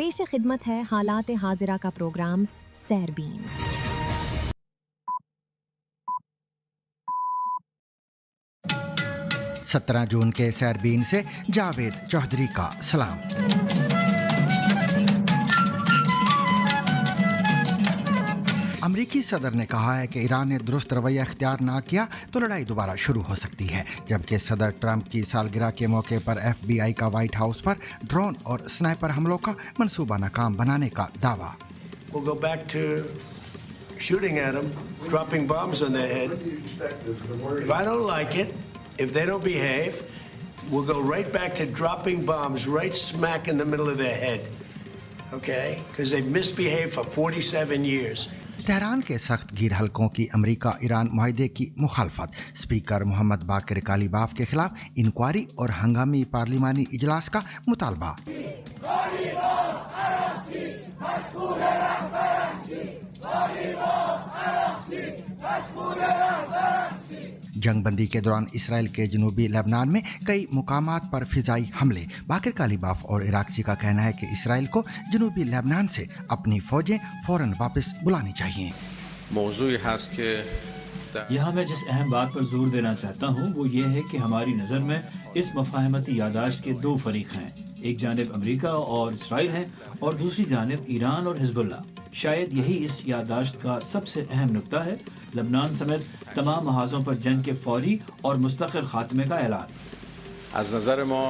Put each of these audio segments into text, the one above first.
پیش خدمت ہے حالات حاضرہ کا پروگرام سیربین۔ 17 جون کے سیربین سے جاوید چودھری کا سلام۔ امریکی صدر نے کہا ہے کہ ایران نے درست رویہ اختیار نہ کیا تو لڑائی دوبارہ شروع ہو سکتی ہے، جبکہ صدر ٹرمپ کی سالگرہ کے موقع پر FBI کا وائٹ ہاؤس پر ڈرون اور سنائپر حملوں کا منصوبہ ناکام بنانے کا دعویٰ۔ We'll go back to shooting at them, dropping bombs on their head. If I don't like it, if they don't behave, we'll go right back to dropping bombs right smack in the middle of their head. Okay? Because they've misbehaved for 47 years. Tehran کے سخت گیر حلقوں کی امریکہ ایران معاہدے کی مخالفت، speaker محمد باقر کالیباف کے خلاف انکوائری اور ہنگامی پارلیمانی اجلاس کا مطالبہ۔ جنگ بندی کے دوران اسرائیل کے جنوبی لبنان میں کئی مقامات پر فضائی حملے، باقر کالیباف اور عراقچی کا کہنا ہے کہ اسرائیل کو جنوبی لبنان سے اپنی فوجیں فوراً واپس بلانی چاہیے۔ موضوع ہست کہ یہاں میں جس اہم بات پر زور دینا چاہتا ہوں وہ یہ ہے کہ ہماری نظر میں اس مفاہمتی یادداشت کے دو فریق ہیں، ایک جانب امریکہ اور اسرائیل ہیں اور دوسری جانب ایران اور حزب اللہ۔ شاید یہی اس یادداشت کا سب سے اہم نکتہ ہے، لبنان سمیت تمام محاذوں پر جنگ کے فوری اور مستقل خاتمے کا اعلان۔ از نظر ما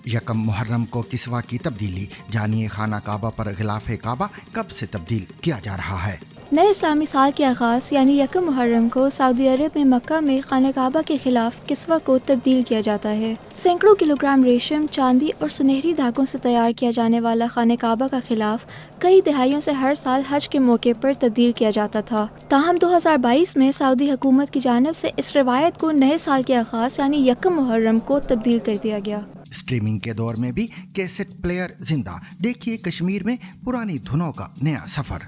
یکم محرم کو کسوہ کی تبدیلی، جانیے خانہ کعبہ پر غلاف کعبہ کب سے تبدیل کیا جا رہا ہے؟ نئے اسلامی سال کے آغاز یعنی یکم محرم کو سعودی عرب میں مکہ میں خانہ کعبہ کے خلاف کسوہ کو تبدیل کیا جاتا ہے۔ سینکڑوں کلو گرام ریشم، چاندی اور سنہری دھاگوں سے تیار کیا جانے والا خانہ کعبہ کا خلاف کئی دہائیوں سے ہر سال حج کے موقع پر تبدیل کیا جاتا تھا۔ تاہم 2022 میں سعودی حکومت کی جانب سے اس روایت کو نئے سال کے آغاز یعنی یکم محرم کو تبدیل کر دیا گیا۔ اسٹریمنگ کے دور میں بھی کیسٹ پلیئر زندہ، دیکھیے کشمیر میں پرانی دھنوں کا نیا سفر۔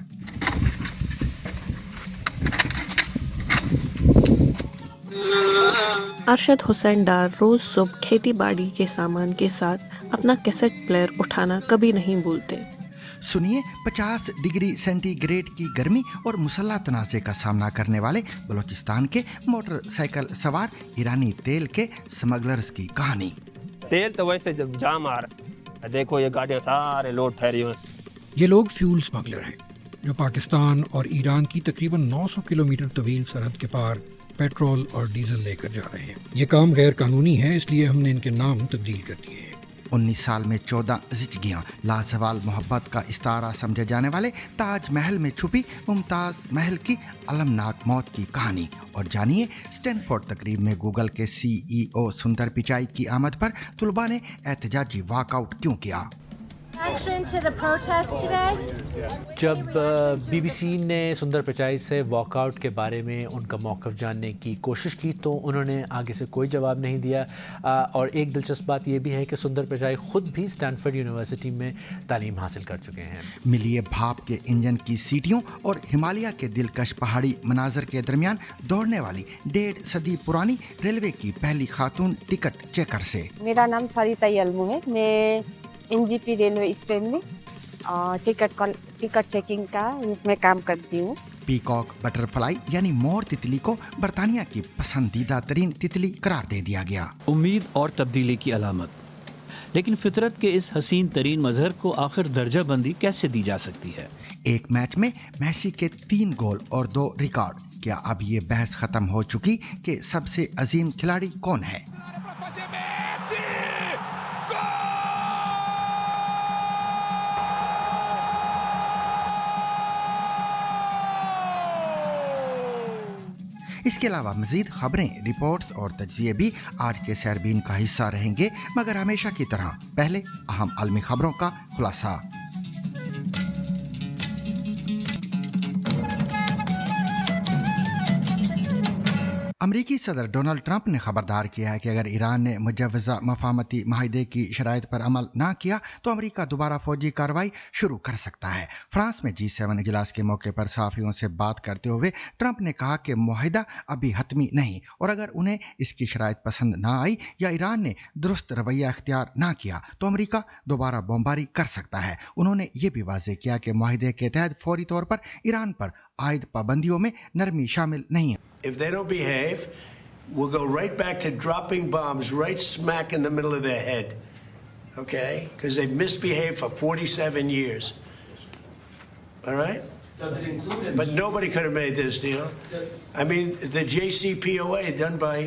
ارشد حسین ڈار روز صبح کھیتی باڑی کے سامان کے ساتھ اپنا کیسٹ پلیئر اٹھانا کبھی نہیں بھولتے۔ سنیے 50 ڈگری سینٹی گریڈ کی گرمی اور مسلح تنازع کا سامنا کرنے والے بلوچستان کے موٹر سائیکل سوار ایرانی تیل کے سمگلرز کی کہانی۔ تیل تو ویسے جب جام آ رہا ہے، دیکھو یہ گاڑیاں سارے لوڈ ٹھہری ہوئی۔ یہ لوگ فیول اسمگلر ہیں جو پاکستان اور ایران کی تقریباً 900 کلومیٹر طویل سرحد کے پار پیٹرول اور ڈیزل لے کر جا رہے ہیں۔ یہ کام غیر قانونی ہے، اس لیے ہم نے ان کے نام تبدیل کر دیے ہیں۔ 19 سال میں 14 زچگیاں، لازوال محبت کا استعارہ سمجھے جانے والے تاج محل میں چھپی ممتاز محل کی المناک موت کی کہانی، اور جانیے اسٹینفورڈ تقریب میں گوگل کے CEO سندر پچائی کی آمد پر طلباء نے احتجاجی واک آؤٹ کیوں کیا؟ جب BBC نے سندر پچائی سے واک آؤٹ کے بارے میں ان کا موقف جاننے کی کوشش کی تو انہوں نے آگے سے کوئی جواب نہیں دیا، اور ایک دلچسپ بات یہ بھی ہے کہ سندر پچائی خود بھی اسٹینفورڈ یونیورسٹی میں تعلیم حاصل کر چکے ہیں۔ ملیے بھاپ کے انجن کی سیٹیوں اور ہمالیہ کے دلکش پہاڑی مناظر کے درمیان دوڑنے والی 1.5 صدی پرانی ریلوے کی پہلی خاتون ٹکٹ چیکر سے۔ میرا نام ساریتا یلمو ہے، میں NGP ریلوے اسٹیشن میں ٹکٹ چیکنگ کا روپ میں کام کرتی ہوں۔ پیکاک بٹر فلائی یعنی مور تتلی کو برطانیہ کی پسندیدہ ترین تتلی قرار دے دیا گیا۔ امید اور تبدیلی کی علامت، لیکن فطرت کے اس حسین ترین مظہر کو آخر درجہ بندی کیسے دی جا سکتی ہے؟ ایک میچ میں میسی کے 3 گول اور 2 ریکارڈ۔ کیا اب یہ بحث ختم ہو چکی کہ سب سے عظیم کھلاڑی کون ہے؟ اس کے علاوہ مزید خبریں، رپورٹس اور تجزیے بھی آج کے سیربین کا حصہ رہیں گے، مگر ہمیشہ کی طرح پہلے اہم عالمی خبروں کا خلاصہ۔ امریکی अमरीकी सदर डोनाल्ड ट्रंप ने खबरदार किया है कि अगर ईरान ने मुजव्वज़ा मफाहमती माहिदे की शराइत पर अमल ना किया तो अमरीका दोबारा फौजी कार्रवाई शुरू कर सकता है। फ्रांस में G7 इजलास के मौके पर सहाफ़ियों से बात करते हुए ट्रंप ने कहा कि मुआहिदा अभी हतमी नहीं और अगर उन्हें इसकी शराइत पसंद ना आई या ईरान ने दुरुस्त रवैया इख्तियार ना किया तो अमरीका दोबारा बमबारी कर सकता है। उन्होंने ये भी वाज़ेह किया कि मुआहिदे के तहत फौरी तौर पर ईरान पर आयद पाबंदियों में नरमी शामिल नहीं है। If they don't behave, we'll go right back to dropping bombs right smack in the middle of their head. Okay? Because they've misbehaved for 47 years. All right? Does it include... But nobody could have made this deal. I mean, the JCPOA done by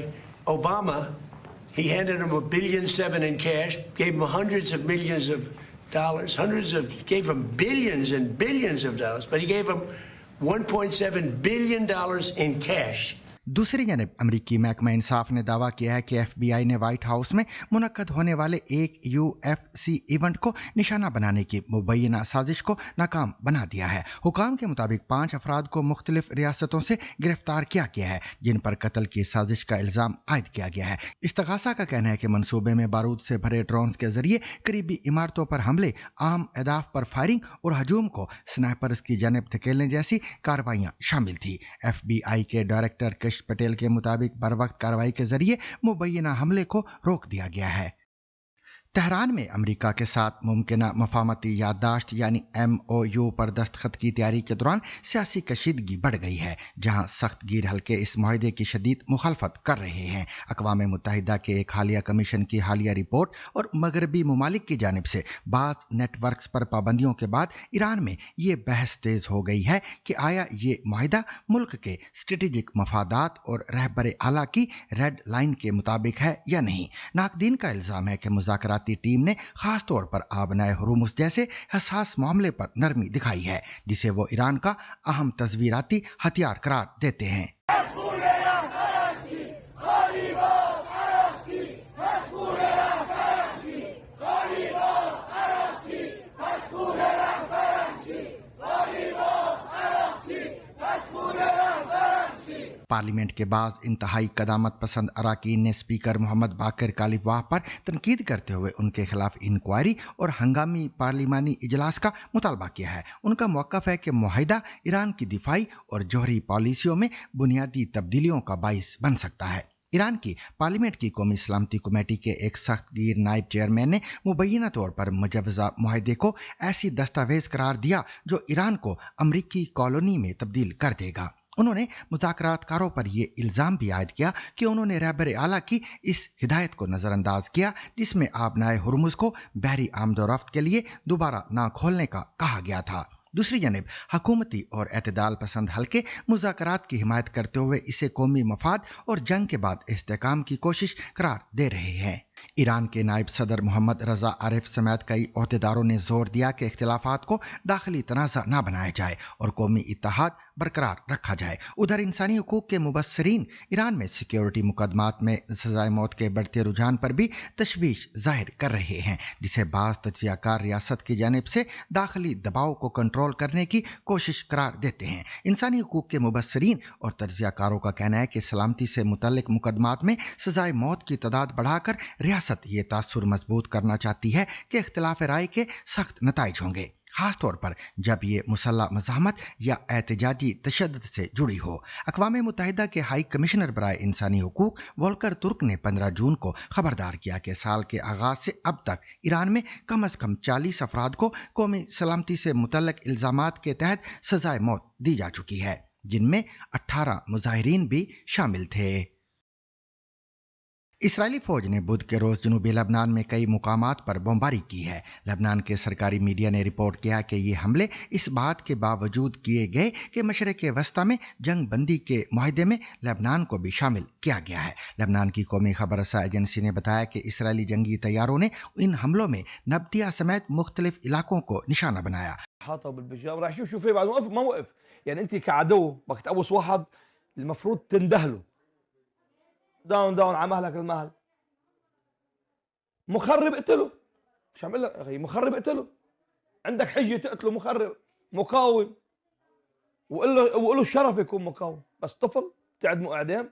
Obama, he handed him $1.7 billion in cash, gave him hundreds of millions of dollars, gave him billions and billions of dollars, but he gave him $1.7 billion in cash. दूसरी जानब अमरीकी महकमा इंसाफ ने दावा किया है कि FBI ने व्हाइट हाउस में मुनक्कद होने वाले एक UFC इवेंट को निशाना बनाने की मुबैना साजिश को नाकाम बना दिया है। हुकाम के मुताबिक 5 अफराद को मुख्तलिफ रियासतों से गिरफ्तार किया गया है जिन पर कत्ल की साजिश का इल्ज़ाम आयद किया गया है। इस्तगासा का कहना है कि मंसूबे में बारूद से भरे ड्रोन्स के जरिए करीबी इमारतों पर हमले, आम अहदाफ पर फायरिंग और हजूम को स्नाइपर्स की जानिब धकेलने जैसी कार्रवाइयां शामिल थी। FBI के डायरेक्टर पटेल के मुताबिक बर वक्त कार्रवाई के जरिए मुबैना हमले को रोक दिया गया है। तेहरान में अमेरिका के साथ मुमकिना मफाहमती याददाश्त यानी MOU पर दस्तखत की तैयारी के दौरान सियासी कशीदगी बढ़ गई है जहां सख्त गिर हल्के इस मुआहदे की शदीद मुखालफत कर रहे हैं। अक़वाम मुत्तहिदा के एक हालिया कमीशन की हालिया रिपोर्ट और मगरबी ममालिक की जानिब से बाज़ नेटवर्क्स पर पाबंदियों के बाद ईरान में ये बहस तेज हो गई है कि आया ये मुआहदा मुल्क के स्ट्रेटेजिक मफादात और रहबर आला की रेड लाइन के मुताबिक है या नहीं। नाकदीन का इल्ज़ाम है कि मुज़ाकरात टीम ने खास तौर पर आबनाए हुर्मुज़ जैसे हसास मामले पर नरमी दिखाई है जिसे वो ईरान का अहम तस्वीराती हथियार करार देते हैं। पार्लियामेंट के बाद इंतहाई कदामत पसंद अराकीन ने स्पीकर मोहम्मद बाकर कालिफवाह पर तनकीद करते हुए उनके खिलाफ इंक्वायरी और हंगामी पार्लिमानी इजलास का मुतालबा किया है। उनका मौक़िफ़ है कि मुआहिदा ईरान की दिफाई और जौहरी पॉलिसियों में बुनियादी तब्दीलियों का बाइस बन सकता है। ईरान की पार्लियामेंट की कौमी सलामती कमेटी के एक सख्त गिर नायब चेयरमैन ने मुबैना तौर पर मुजव्वज़ा मुआहदे को ऐसी दस्तावेज करार दिया जो ईरान को अमरीकी कॉलोनी में तब्दील कर देगा। उन्होंने मुज़ाकरातकारों पर यह इल्ज़ाम भी आयद किया कि उन्होंने रहबर आला की इस हिदायत को नज़रअंदाज किया जिसमें आबनाए हुर्मुज़ को बहरी आमदोरफ्त के लिए दोबारा ना खोलने का कहा गया था। दूसरी जानब हकूमती और एतदाल पसंद हल्के मुज़ाकरात की हिमायत करते हुए इसे कौमी मफाद और जंग के बाद इस्तेहकाम की कोशिश करार दे रहे हैं। ईरान के नायब सदर मोहम्मद रजा आरिफ समेत कई ओहदेदारों ने जोर दिया कि इख्तिलाफात को दाखिली तनाज़ा ना बनाया जाए और कौमी इत्तेहाद बरकरार रखा जाए। उधर इंसानी हुकूक के मुबस्सरीन ईरान में सिक्योरिटी मुकदमात में सजाए मौत के बढ़ते रुझान पर भी तशवीश जाहिर कर रहे हैं जिसे बाज़ तज्ज़ियाकार रियासत की जानिब से दाखिली दबाव को कंट्रोल करने की कोशिश करार देते हैं। इंसानी हुकूक के मुबस्सरीन और तज्ज़ियाकारों का कहना है कि सलामती से मुतल्लिक मुकदमात में सजाए मौत की तादाद बढ़ाकर रियासत ये तासुर मजबूत करना चाहती है कि इख्तिलाफ राय के सख्त नताइज होंगे, खास तौर पर जब ये मुसल्लह मज़ाहमत या एहतजाजी तशद्दुद से जुड़ी हो। अक़वाम मुत्तहिदा के हाई कमिश्नर बराए इंसानी हुकूक वोल्कर तुर्क ने 15 जून को खबरदार किया कि साल के आगाज से अब तक ईरान में कम अज़ कम 40 अफराद को कौमी सलामती से मुतल्लिक इल्ज़ामात के तहत सजाए मौत दी जा चुकी है जिनमें 18 मुजाहिरीन भी शामिल थे। इसराइली फौज ने बुध के रोज जनूबी लबनान में कई मुकामात पर बमबारी की है। लबनान के सरकारी मीडिया ने रिपोर्ट किया कि ये हमले इस बात के बावजूद किए गए कि मशरिक़ वस्ता में जंग बंदी के मुआहदे में लबनान को भी शामिल किया गया है। लबनान की कौमी खबर रसा एजेंसी ने बताया कि इसराइली जंगी तैयारों ने इन हमलों में नब्तिया समेत मुख्तलिफ इलाकों को निशाना बनाया। داون على مهلك المهل مخرب اقتله مش هعمل لك اخي مخرب اقتله عندك حجه تقتله مخرب مقاوم وقول له الشرف يكون مقاوم بس طفل تعدمه اعدام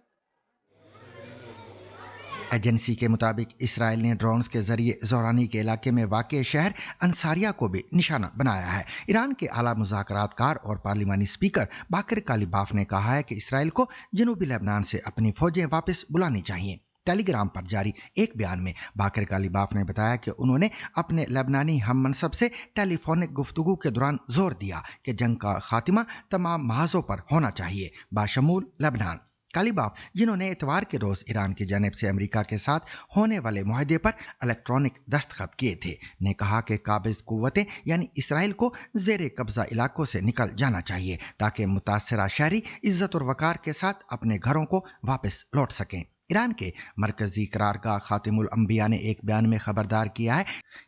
एजेंसी के मुताबिक इसराइल ने ड्रोन्स के जरिए जोरानी के इलाके में वाक़ शहर अंसारिया को भी निशाना बनाया है। ईरान के आला मुज़ाकरातकार और पार्लिमानी स्पीकर बाकिर कालिबाफ ने कहा है कि इसराइल को जनूबी लेबनान से अपनी फौजें वापस बुलानी चाहिए। टेलीग्राम पर जारी एक बयान में बाकिर कालिबाफ ने बताया कि उन्होंने अपने लेबनानी हम मनसब से टेलीफोनिक गुफ्तगू के दौरान जोर दिया कि जंग का खात्मा तमाम महाजों पर होना चाहिए, बाशमूल लेबनान। कालिबाफ, जिन्होंने इतवार के रोज ईरान की जानिब से अमेरिका के साथ होने वाले मुआहदे पर इलेक्ट्रॉनिक दस्तखत किए थे, ने कहा कि काबिज कुव्वतें यानी इसराइल को जेर कब्जा इलाकों से निकल जाना चाहिए ताकि मुतासरा शहरी इज्जत और वकार के साथ अपने घरों को वापस लौट सकें। ईरान के मरकजी करारगाह खातिमुल अंबिया ने एक बयान में खबरदार किया है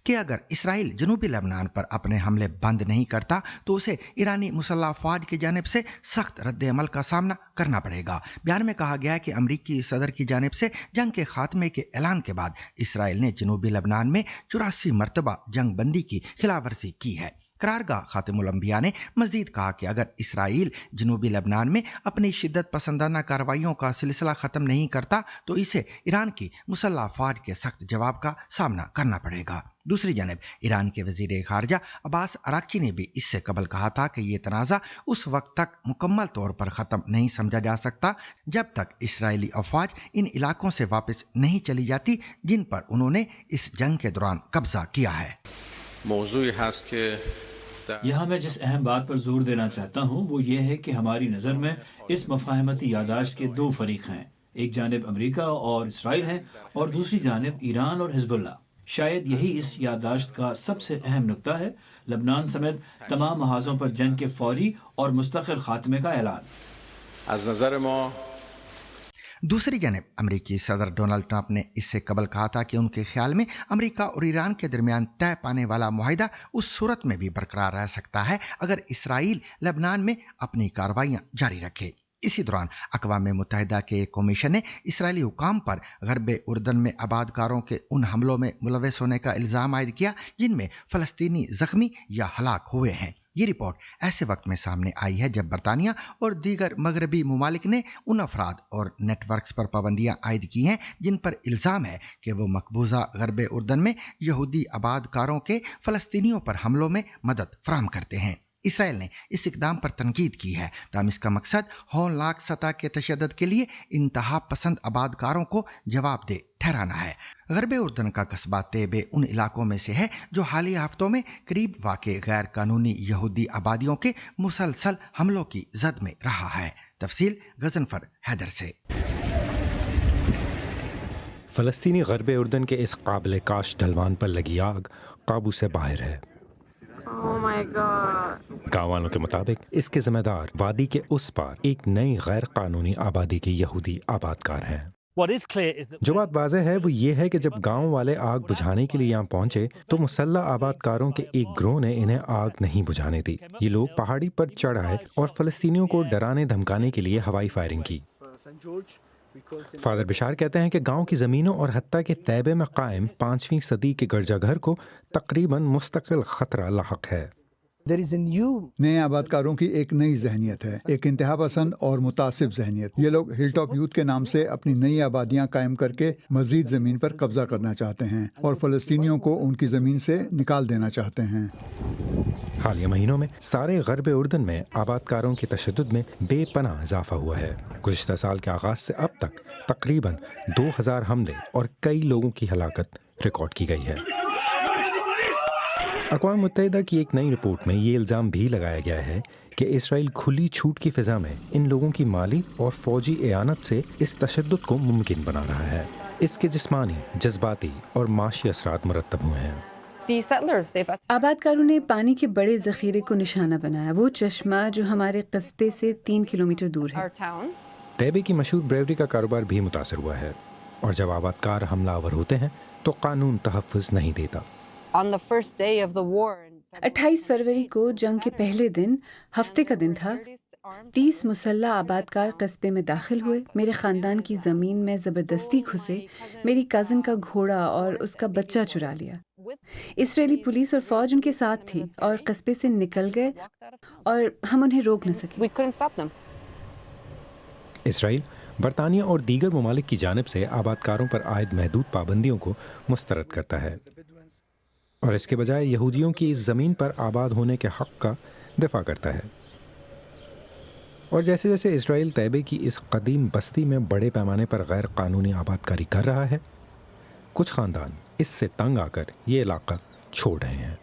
कि अगर इसराइल जनूबी लेबनान पर अपने हमले बंद नहीं करता तो उसे ईरानी मुसल्लह फौज की जानिब से सख्त रद्द अमल का सामना करना पड़ेगा। बयान में कहा गया है कि अमरीकी सदर की जानिब से जंग के खात्मे के ऐलान के बाद इसराइल ने जनूबी लेबनान में 84 मरतबा जंग बंदी की खिलाफवर्जी की है। करारगाह खातिमुल अंबिया ने मजीद कहा कि अगर इसराइल जनूबी लेबनान में अपनी शिद्दत पसंदाना कार्रवाइयों का सिलसिला ख़त्म नहीं करता तो इसे ईरान की मुसल्लह फौज के सख्त जवाब का सामना करना पड़ेगा। दूसरी जानब ईरान के वज़ीर ख़ारजा अब्बास अराक्ची ने भी इससे कबल कहा था कि ये तनाज़ा उस वक्त तक मुकम्मल तौर पर ख़त्म नहीं समझा जा सकता जब तक इसराइली अफवाज इन इलाकों से वापस नहीं चली जाती जिन पर उन्होंने इस जंग के दौरान कब्जा किया है। यहाँ मैं जिस अहम बात पर जोर देना चाहता हूँ वो ये है कि हमारी नज़र में इस मफाहमती यादाश्त के दो फरीक हैं। एक जानिब अमेरिका और इसराइल हैं और दूसरी जानिब ईरान और हिजबुल्लाह। शायद यही इस यादाश्त का सबसे अहम नुक्ता है। लबनान समेत तमाम महाजों पर जंग के फौरी और मुस्तकिल खात्मे का ऐलान। दूसरी जानब अमरीकी सदर डोनाल्ड ट्रंप ने इससे कबल कहा था कि उनके ख्याल में अमरीका और ईरान के दरमियान तय पाने वाला मुआहिदा उस सूरत में भी बरकरार रह सकता है अगर इसराइल लेबनान में अपनी कार्रवाइयां जारी रखे। इसी दौरान अक़वाम मुत्तहिदा के एक कमीशन ने इसराइली हुकाम पर गरब उर्दन में आबादकारों के उन हमलों में मुलव्वस होने का इल्ज़ाम आयद किया जिनमें फ़लस्तीनी ज़ख्मी या हलाक हुए हैं। ये रिपोर्ट ऐसे वक्त में सामने आई है जब बरतानिया और दीगर मगरबी ममालिक ने उन अफराद और नेटवर्क्स पर पाबंदियां आयद की हैं जिन पर इल्ज़ाम है कि वो मकबूजा गरब उर्दन में यहूदी आबादकारों के फ़लस्तीनियों पर हमलों में मदद फराहम करते हैं। इसराइल ने इस इक़दाम पर तनकीद की है ताम इसका मकसद हौलनाक सतह के तशद्दुद के लिए इंतहा पसंद आबादकारों को जवाबदेह ठहराना है। गरब उर्दन का कस्बा तेबे उन इलाकों में से है जो हालिया हफ्तों में करीब वाक़े गैर कानूनी यहूदी आबादियों के मुसलसल हमलों की जद में रहा है। तफसील गजनफर हैदर से। फ़लस्तीनी गरब उर्दन के इस काबिल काश ढलवान पर लगी आग काबू से बाहर है। गाँव वालों के मुताबिक इसके जिम्मेदार वादी के उस पार एक नई गैर कानूनी आबादी के यहूदी आबादकार हैं। जो बात वाज़ेह है वो ये है कि जब गांव वाले आग बुझाने के लिए यहाँ पहुंचे तो मुसल्लह आबादकारों के एक ग्रोह ने इन्हें आग नहीं बुझाने दी। ये लोग पहाड़ी पर चढ़ आए और फ़लस्तीनियों को डराने धमकाने के लिए हवाई फायरिंग की। फादर बिशार कहते हैं कि गांव की ज़मीनों और हत्ता के तैबे में कायम 5वीं सदी के गिरजाघर को तकरीबन मुस्तकिल ख़तरा लाहक है। नए आबादकारों की एक नई जहनियत है, एक इंतहा पसंद और मुतासिब जहनियत। ये लोग हिलटॉप यूथ के नाम से अपनी नई आबादियां कायम करके मजीद ज़मीन पर कब्जा करना चाहते हैं और फ़लस्तीनियों को उनकी ज़मीन से निकाल देना चाहते हैं। हालिया महीनों में सारे गरब उर्दन में आबादकारों के तशद्दुद में बेपनाह इजाफा हुआ है। गुज़िश्ता साल के आगाज़ से अब तक तकरीबन 2000 हमले और कई लोगों की हलाकत रिकॉर्ड की गई है। अक़वाम मुत्तहिदा की एक नई रिपोर्ट में ये इल्ज़ाम भी लगाया गया है कि इसराइल खुली छूट की फ़िज़ा में इन लोगों की माली और फ़ौजी एआनत से इस तशद्दुद को मुमकिन बना रहा है। इसके जिस्मानी, जज्बाती और माशी असरात मुरतब हुए हैं। आबादकारों ने पानी के बड़े ज़ख़ीरे को निशाना बनाया, वो चश्मा जो हमारे कस्बे से 3 किलोमीटर दूर है। तैबे की मशहूर ब्रेवरी का कारोबार भी मुतासर हुआ है और जब आबादकार हमलावर होते हैं तो कानून तहफ़्फ़ुज़ नहीं देता। 28 फरवरी को जंग के पहले दिन, हफ्ते का दिन था, 30 मुसल्लह आबादकार कस्बे में दाखिल हुए, मेरे ख़ानदान की ज़मीन में ज़बरदस्ती घुसे, मेरी कज़न का घोड़ा और उसका बच्चा चुरा लिया। इसराइली पुलिस और फ़ौज उनके साथ थी और कस्बे से निकल गए और हम उन्हें रोक न सके। इसराइल برطانیہ اور دیگر ممالک کی جانب سے آبادکاروں پر عائد محدود پابندیوں کو مسترد کرتا ہے اور اس کے بجائے یہودیوں کی اس زمین پر آباد ہونے کے حق کا دفاع کرتا ہے. اور جیسے جیسے اسرائیل طیبے کی اس قدیم بستی میں بڑے پیمانے پر غیر قانونی آبادکاری کر رہا ہے، کچھ خاندان اس سے تنگ آ کر یہ علاقہ چھوڑ رہے ہیں.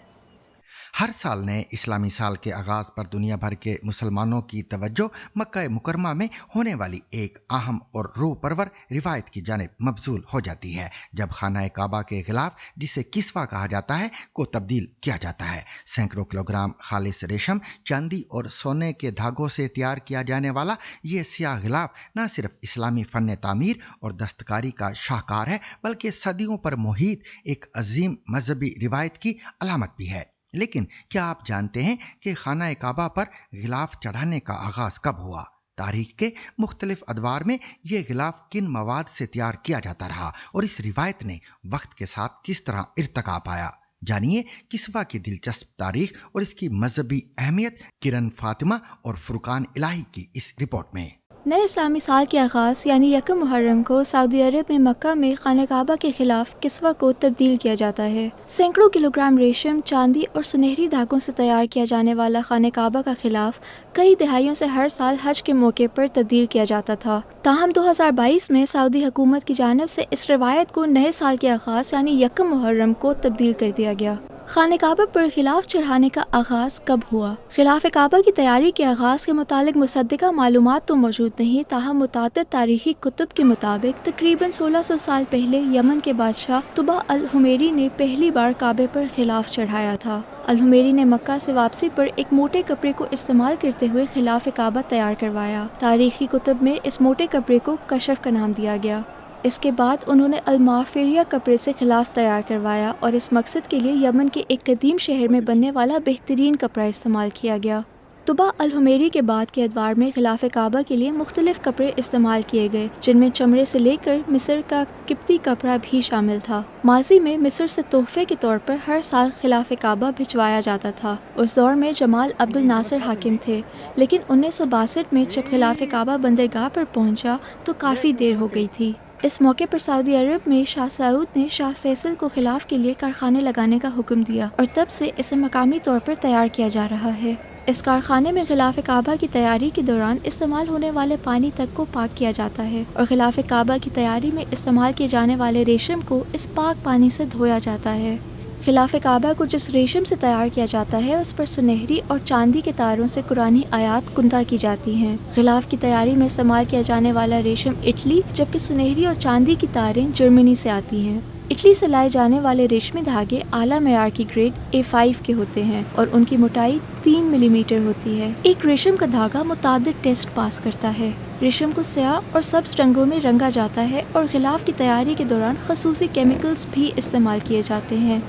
ہر سال نئے اسلامی سال کے آغاز پر دنیا بھر کے مسلمانوں کی توجہ مکہ مکرمہ میں ہونے والی ایک اہم اور روح پرور روایت کی جانب مبذول ہو جاتی ہے، جب خانہ کعبہ کے غلاف، جسے کسوہ کہا جاتا ہے، کو تبدیل کیا جاتا ہے. سینکڑوں کلوگرام خالص ریشم، چاندی اور سونے کے دھاگوں سے تیار کیا جانے والا یہ سیاہ غلاف نہ صرف اسلامی فن تعمیر اور دستکاری کا شاہکار ہے، بلکہ صدیوں پر محیط ایک عظیم مذہبی روایت کی علامت بھی ہے. لیکن کیا آپ جانتے ہیں کہ خانہ کعبہ پر غلاف چڑھانے کا آغاز کب ہوا؟ تاریخ کے مختلف ادوار میں یہ غلاف کن مواد سے تیار کیا جاتا رہا اور اس روایت نے وقت کے ساتھ کس طرح ارتقا پایا؟ جانیے کسوہ کی دلچسپ تاریخ اور اس کی مذہبی اہمیت کرن فاطمہ اور فرقان الہی کی اس رپورٹ میں. نئے اسلامی سال کے آغاز یعنی یکم محرم کو سعودی عرب میں مکہ میں خانہ کعبہ کے خلاف کسوہ کو تبدیل کیا جاتا ہے. سینکڑوں کلوگرام ریشم، چاندی اور سنہری دھاگوں سے تیار کیا جانے والا خانہ کعبہ کا خلاف کئی دہائیوں سے ہر سال حج کے موقع پر تبدیل کیا جاتا تھا. تاہم 2022 میں سعودی حکومت کی جانب سے اس روایت کو نئے سال کے آغاز یعنی یکم محرم کو تبدیل کر دیا گیا. خانہ کعبہ پر غلاف چڑھانے کا آغاز کب ہوا؟ خلاف کعبہ کی تیاری کے آغاز کے متعلق مصدقہ معلومات تو موجود نہیں، تاہم متعدد تاریخی کتب کے مطابق تقریباً 1600 سال پہلے یمن کے بادشاہ طبع الحمیری نے پہلی بار کعبے پر غلاف چڑھایا تھا. الحمیری نے مکہ سے واپسی پر ایک موٹے کپڑے کو استعمال کرتے ہوئے خلاف کعبہ تیار کروایا. تاریخی کتب میں اس موٹے کپڑے کو کشف کا نام دیا گیا. اس کے بعد انہوں نے المافریہ کپڑے سے خلاف تیار کروایا اور اس مقصد کے لیے یمن کے ایک قدیم شہر میں بننے والا بہترین کپڑا استعمال کیا گیا. طبع الحمیری کے بعد کے ادوار میں خلاف کعبہ کے لیے مختلف کپڑے استعمال کیے گئے، جن میں چمڑے سے لے کر مصر کا قبطی کپڑا بھی شامل تھا. ماضی میں مصر سے تحفے کے طور پر ہر سال خلاف کعبہ بھجوایا جاتا تھا. اس دور میں جمال عبد الناصر حاکم تھے، لیکن 1962 میں جب خلاف کعبہ بندرگاہ پر پہنچا تو کافی دیر ہو گئی تھی. اس موقع پر سعودی عرب میں شاہ سعود نے شاہ فیصل کو خلاف کے لیے کارخانے لگانے کا حکم دیا اور تب سے اسے مقامی طور پر تیار کیا جا رہا ہے. اس کارخانے میں خلاف کعبہ کی تیاری کے دوران استعمال ہونے والے پانی تک کو پاک کیا جاتا ہے اور خلاف کعبہ کی تیاری میں استعمال کیے جانے والے ریشم کو اس پاک پانی سے دھویا جاتا ہے. خلاف کعبہ کو جس ریشم سے تیار کیا جاتا ہے اس پر سنہری اور چاندی کے تاروں سے قرآنی آیات کندہ کی جاتی ہیں. خلاف کی تیاری میں استعمال کیا جانے والا ریشم اٹلی، جبکہ سنہری اور چاندی کی تاریں جرمنی سے آتی ہیں. اٹلی سے لائے جانے والے ریشمی دھاگے اعلیٰ معیار کی گریڈ A5 کے ہوتے ہیں اور ان کی موٹائی 3 ملی میٹر ہوتی ہے. ایک ریشم کا دھاگا متعدد ٹیسٹ پاس کرتا ہے. ریشم کو سیاہ اور سبز رنگوں میں رنگا جاتا ہے اور غلاف کی تیاری کے دوران خصوصی کیمیکلز بھی استعمال کیے جاتے ہیں.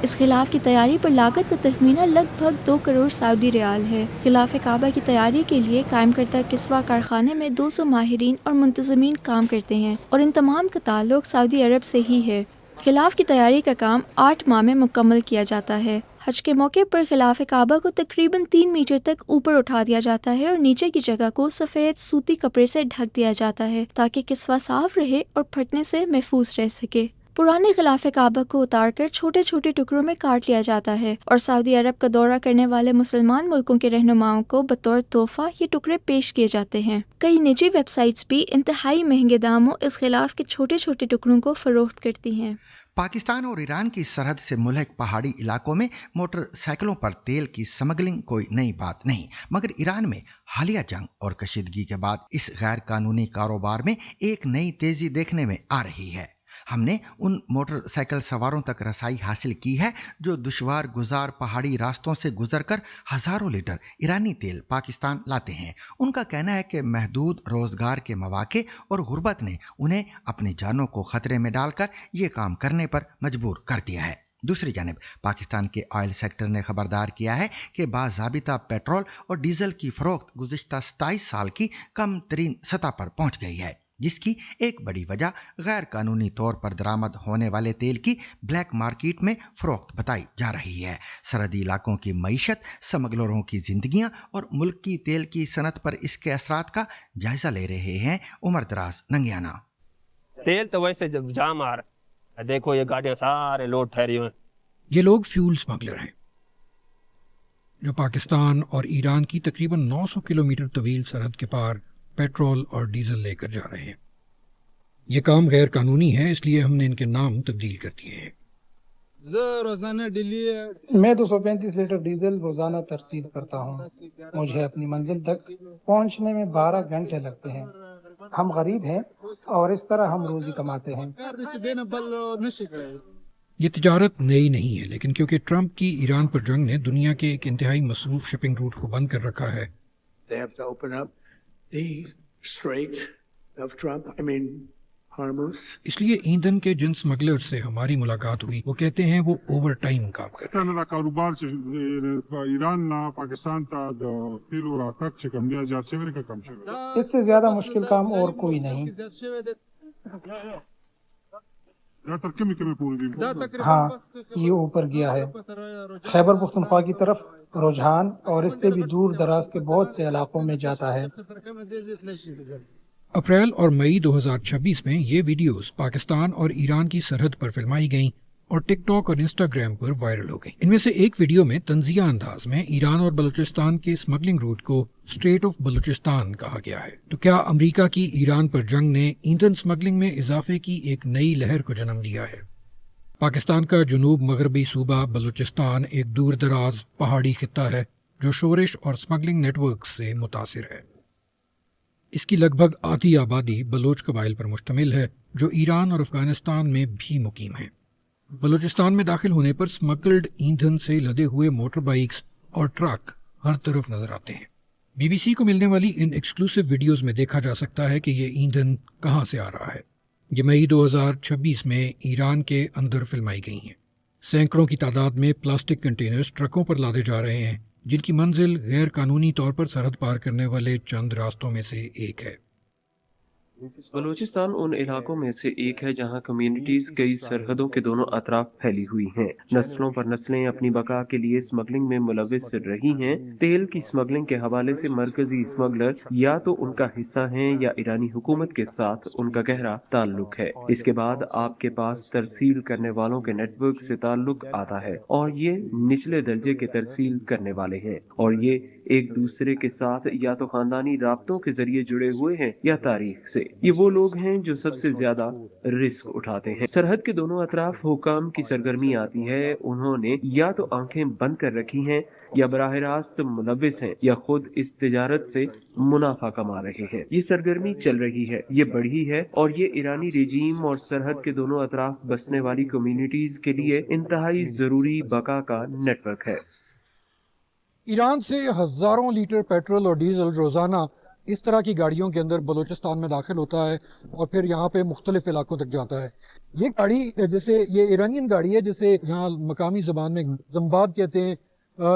اس خلاف کی تیاری پر لاگت کا تخمینہ لگ بھگ 2 کروڑ سعودی ریال ہے. خلاف کعبہ کی تیاری کے لیے قائم کردہ کسوہ کارخانے میں 200 ماہرین اور منتظمین کام کرتے ہیں اور ان تمام کا تعلق سعودی عرب سے ہی ہے. خلاف کی تیاری کا کام 8 ماہ میں مکمل کیا جاتا ہے. حج کے موقع پر خلاف کعبہ کو تقریباً 3 میٹر تک اوپر اٹھا دیا جاتا ہے اور نیچے کی جگہ کو سفید سوتی کپڑے سے ڈھک دیا جاتا ہے تاکہ کسوہ صاف رہے اور پھٹنے سے محفوظ رہ سکے. پرانے خلاف کعبہ کو اتار کر چھوٹے چھوٹے ٹکڑوں میں کاٹ لیا جاتا ہے اور سعودی عرب کا دورہ کرنے والے مسلمان ملکوں کے رہنماؤں کو بطور تحفہ یہ ٹکڑے پیش کیے جاتے ہیں. کئی نجی ویب سائٹس بھی انتہائی مہنگے داموں اس خلاف کے چھوٹے چھوٹے ٹکڑوں کو فروخت کرتی ہیں. پاکستان اور ایران کی سرحد سے ملحق پہاڑی علاقوں میں موٹر سائیکلوں پر تیل کی سمگلنگ کوئی نئی بات نہیں، مگر ایران میں حالیہ جنگ اور کشیدگی کے بعد اس غیر قانونی کاروبار میں ایک نئی تیزی دیکھنے میں آ رہی ہے. ہم نے ان موٹر سائیکل سواروں تک رسائی حاصل کی ہے جو دشوار گزار پہاڑی راستوں سے گزر کر ہزاروں لیٹر ایرانی تیل پاکستان لاتے ہیں. ان کا کہنا ہے کہ محدود روزگار کے مواقع اور غربت نے انہیں اپنی جانوں کو خطرے میں ڈال کر یہ کام کرنے پر مجبور کر دیا ہے. دوسری جانب پاکستان کے آئل سیکٹر نے خبردار کیا ہے کہ باضابطہ پیٹرول اور ڈیزل کی فروخت گزشتہ 27 سال کی کم ترین سطح پر پہنچ گئی ہے. जिसकी एक बड़ी वजह गैर कानूनी तौर पर दरामद होने वाले तेल की ब्लैक मार्केट में फरोख्त बताई जा रही है। सरहदी इलाकों की मईशत, स्मगलरों की जिंदगियां और मुल्क की तेल की सनत पर इसके असरात का जायजा ले रहे हैं उमर दराज नंगियाना। तेल तो वैसे जब जाम आ रहा है, देखो ये गाड़ियां सारे लोड ठहरी हुई। ये लोग फ्यूल स्मगलर हैं जो पाकिस्तान और ईरान की तकरीबन 900 किलोमीटर तवील सरहद के पार पेट्रोल और डीजल लेकर जा रहे हैं। ये काम गैर कानूनी है, इसलिए हमने इनके नाम तब्दील कर दिए हैं। मैं 235 लीटर डीजल रोजाना तरसील करता हूँ। मुझे अपनी मंजिल तक पहुँचने में 12 घंटे लगते हैं। हम गरीब हैं और इस तरह हम रोजी कमाते हैं। ये तिजारत नई नहीं है, लेकिन क्योंकि ट्रंप की ईरान पर जंग ने दुनिया के एक इंतहाई मसरूफ शिपिंग रूट को बंद कर रखा है, They have to open up the Strait of Trump, Hormuz. इसलिए ईंधन के जिन स्मगलर से हमारी मुलाकात हुई वो कहते हैं वो ओवर टाइम काम कर रहे हैं। कारोबार ईरान ना पाकिस्तान ता तेल और तक से कम दिया जाते हैं का कम। इससे ज्यादा मुश्किल काम और कोई नहीं। हाँ, ये ऊपर गया है खैबर पख्तूनख्वा की तरफ रुझान और इससे भी दूर दराज के बहुत से इलाकों में जाता है। अप्रैल और मई 2026 में ये वीडियोस पाकिस्तान और ईरान की सरहद पर फिल्माई गईं और टिकटॉक और इंस्टाग्राम पर वायरल हो गई। इनमें से एक वीडियो में तंजिया अंदाज में ईरान और बलूचिस्तान के स्मगलिंग रूट को स्ट्रेट ऑफ बलूचिस्तान कहा गया है। तो क्या अमेरिका की ईरान पर जंग ने ईंधन स्मगलिंग में इजाफे की एक नई लहर को जन्म दिया है? पाकिस्तान का जुनूब मगरबी सूबा बलूचिस्तान एक दूर दराज पहाड़ी खित्ता है जो शोरिश और स्मगलिंग नेटवर्क से मुतासिर है। इसकी लगभग आधी आबादी बलोच कबाइल पर मुश्तमिल है जो ईरान और अफगानिस्तान में भी मुकीम हैं। बलूचिस्तान में दाखिल होने पर स्मगल्ड ईंधन से लदे हुए मोटर बाइक्स और ट्रक हर तरफ नजर आते हैं। बीबीसी को मिलने वाली इन एक्सक्लूसिव वीडियोस में देखा जा सकता है कि ये ईंधन कहाँ से आ रहा है। ये मई 2026 में ईरान के अंदर फिल्माई गई हैं। सैकड़ों की तादाद में प्लास्टिक कंटेनर्स ट्रकों पर लादे जा रहे हैं जिनकी मंजिल गैर कानूनी तौर पर सरहद पार करने वाले चंद रास्तों में से एक है। बलूचिस्तान उन इलाकों में से एक है जहां कम्युनिटीज कई सरहदों के दोनों अतराफ फैली हुई हैं। नस्लों पर नस्लें अपनी बका के लिए स्मगलिंग में मुलविस रही हैं। तेल की स्मगलिंग के हवाले से मरकजी स्मगलर या तो उनका हिस्सा हैं या ईरानी हुकूमत के साथ उनका गहरा ताल्लुक है। इसके बाद आपके पास तरसील करने वालों के नेटवर्क से ताल्लुक आता है और ये निचले दर्जे के तरसील करने वाले हैं और ये एक दूसरे के साथ या तो खानदानी राब्तों के जरिए जुड़े हुए हैं या तारीख से। ये वो लोग हैं जो सबसे ज्यादा रिस्क उठाते हैं। सरहद के दोनों अतराफ हुकाम की सरगर्मी आती है। उन्होंने या तो आंखें बंद कर रखी हैं या बराह रास्त मुलविस हैं या खुद इस तिजारत से मुनाफा कमा रहे हैं। ये सरगर्मी चल रही है, ये बढ़ी है और ये ईरानी रेजीम और सरहद के दोनों अतराफ बसने वाली कम्युनिटीज के लिए इंतहाई जरूरी बका का नेटवर्क है। ईरान से हज़ारों लीटर पेट्रोल और डीजल रोज़ाना इस तरह की गाड़ियों के अंदर बलूचिस्तान में दाखिल होता है और फिर यहाँ पे मुख्तलिफ इलाकों तक जाता है। ये गाड़ी जैसे ये ईरानियन गाड़ी है जिसे यहाँ मकामी ज़बान में जम्बाद कहते हैं।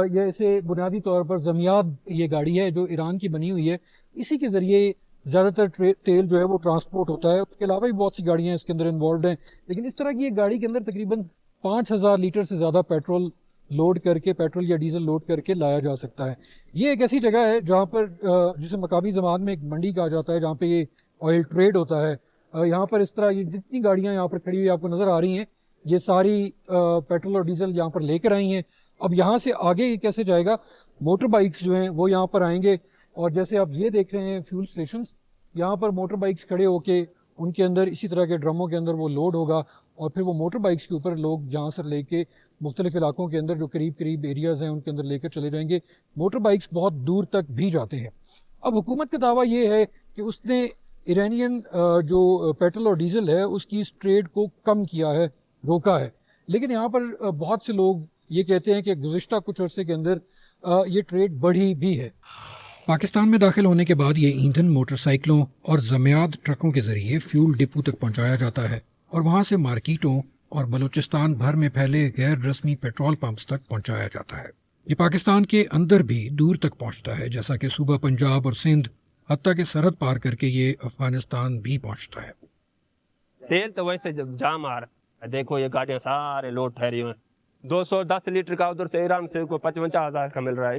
ये इसे बुनियादी तौर पर जमियाद ये गाड़ी है जो ईरान की बनी हुई है। इसी के ज़रिए ज़्यादातर तेल जो है वो ट्रांसपोर्ट होता है। उसके अलावा भी बहुत सी गाड़ियाँ इसके अंदर इन्वॉल्व हैं, लेकिन इस तरह की एक गाड़ी के अंदर तकरीबन 5000 लीटर से ज़्यादा पेट्रोल या डीजल लोड करके लाया जा सकता है। ये एक ऐसी जगह है जहाँ पर जिसे मकामी ज़बान में एक मंडी कहा जाता है, जहाँ पे ये ऑयल ट्रेड होता है। यहाँ पर इस तरह ये जितनी गाड़ियाँ यहाँ पर खड़ी हुई आपको नज़र आ रही हैं, ये सारी पेट्रोल और डीजल यहाँ पर लेकर आई हैं। अब यहाँ से आगे ये कैसे जाएगा? मोटर बाइक्स जो हैं वो यहाँ पर आएंगे और जैसे आप ये देख रहे हैं फ्यूल स्टेशंस, यहाँ पर मोटर बाइक्स खड़े होके उनके अंदर इसी तरह के ड्रमों के अंदर वो लोड होगा और फिर वो मोटर बाइक्स के ऊपर लोग जहाँ से लेके मुख्तलिफ इलाकों के अंदर जो करीब एरियाज़ हैं उनके अंदर लेकर चले जाएंगे। मोटर बाइक्स बहुत दूर तक भी जाते हैं। अब हुकूमत का दावा ये है कि उसने ईरानियन जो पेट्रोल और डीजल है उसकी इस ट्रेड को कम किया है, रोका है, लेकिन यहाँ पर बहुत से लोग ये कहते हैं कि गुज़िश्ता कुछ अरसे के अंदर ये ट्रेड बढ़ी भी है। पाकिस्तान में दाखिल होने के बाद ये ईंधन मोटरसाइकिलों और जमियाद ट्रकों के ज़रिए फ्यूल डिपो तक पहुँचाया जाता है और वहाँ से मार्केटों और बलूचिस्तान भर में फैले गैर रस्मी पेट्रोल पंप्स तक पहुँचाया जाता है। ये पाकिस्तान के अंदर भी दूर तक पहुँचता है, जैसा कि सूबा पंजाब और सिंध, حتیٰ کہ سرحد پار کر کے یہ افغانستان بھی پہنچتا ہے۔ تیل تو ویسے جام آ رہا ہے، دیکھو یہ گاڑیاں سارے لوڈ ٹھہری ہوئے ہیں، 210 لیٹر کا ادھر سے ایران سے کوئی 55,000 کا مل رہا ہے۔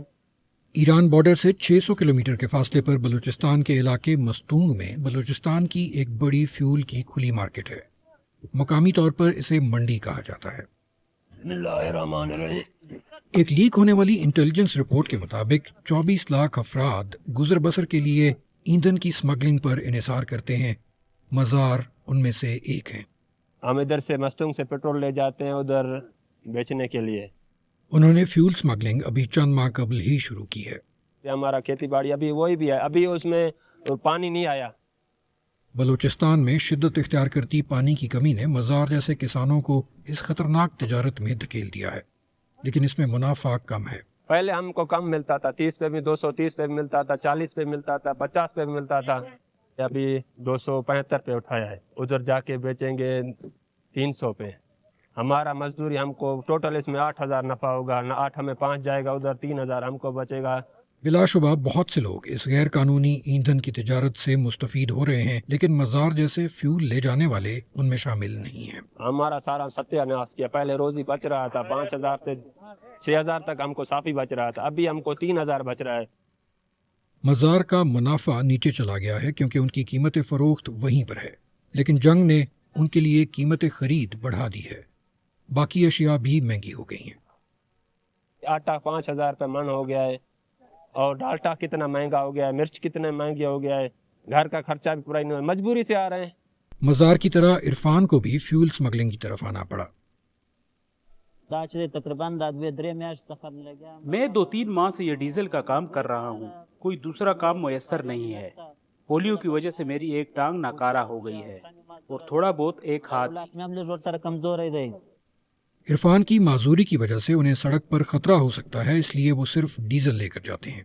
ایران بارڈر سے 600 کلومیٹر کے فاصلے پر بلوچستان کے علاقے مستونگ میں بلوچستان کی ایک بڑی فیول کی کھلی مارکیٹ ہے۔ مقامی طور پر اسے منڈی کہا جاتا ہے۔ بسم اللہ الرحمن الرحیم۔ ایک لیک ہونے والی انٹیلیجنس رپورٹ کے مطابق 24 لاکھ افراد گزر بسر کے لیے ایندھن کی سمگلنگ پر انحصار کرتے ہیں۔ مزار ان میں سے ایک ہیں۔ ہم ادھر سے مستونگ سے پیٹرول لے جاتے ہیں ادھر بیچنے کے لیے۔ انہوں نے فیول سمگلنگ ابھی چند ماہ قبل ہی شروع کی ہے۔ ہمارا کھیتی باڑی ابھی وہی بھی ہے، ابھی اس میں پانی نہیں آیا۔ بلوچستان میں شدت اختیار کرتی پانی کی کمی نے مزار جیسے کسانوں کو اس خطرناک تجارت میں دھکیل دیا ہے، لیکن اس میں منافع کم ہے۔ پہلے ہم کو کم ملتا تھا، 30 پہ بھی 230 پہ بھی ملتا تھا، 40 پہ ملتا تھا، 50 پہ بھی ملتا تھا۔ ابھی 275 پہ اٹھایا ہے، ادھر جا کے بیچیں گے 300 پہ۔ ہمارا مزدوری ہم کو ٹوٹل اس میں 8,000 نفع ہوگا، 8 ہمیں 5 جائے گا، ادھر 3,000 ہم کو بچے گا۔ بلا شبہ بہت سے لوگ اس غیر قانونی ایندھن کی تجارت سے مستفید ہو رہے ہیں، لیکن مزار جیسے فیول لے جانے والے ان میں شامل نہیں ہیں۔ ہمارا سارا ستیہ ناش کیا، پہلے روزی بچ رہا تھا 5,000 سے 6,000 تک ہم کو صافی بچ رہا تھا، ابھی ہم کو 3,000 بچ رہا ہے۔ مزار کا منافع نیچے چلا گیا ہے کیونکہ ان کی قیمت فروخت وہیں پر ہے، لیکن جنگ نے ان کے لیے قیمت خرید بڑھا دی ہے۔ باقی اشیاء بھی مہنگی ہو گئی ہیں۔ آٹا 5,000 روپے من ہو گیا ہے، اور ڈالٹا کتنا مہنگا ہو گیا ہے، مرچ کتنے مہنگی ہو گیا ہے، گھر کا خرچہ بھی پورا نہیں، مجبوری سے آ رہے ہیں۔ مزار کی طرح عرفان کو بھی فیول سمگلنگ کی طرف آنا پڑا۔ میں 2-3 ماہ سے یہ ڈیزل کا کام کر رہا ہوں، کوئی دوسرا کام میسر نہیں ہے۔ پولیو کی وجہ سے میری ایک ٹانگ ناکارہ ہو گئی ہے اور تھوڑا بہت ایک ہاتھ۔ عرفان کی معذوری کی وجہ سے انہیں سڑک پر خطرہ ہو سکتا ہے، اس لیے وہ صرف ڈیزل لے کر جاتے ہیں۔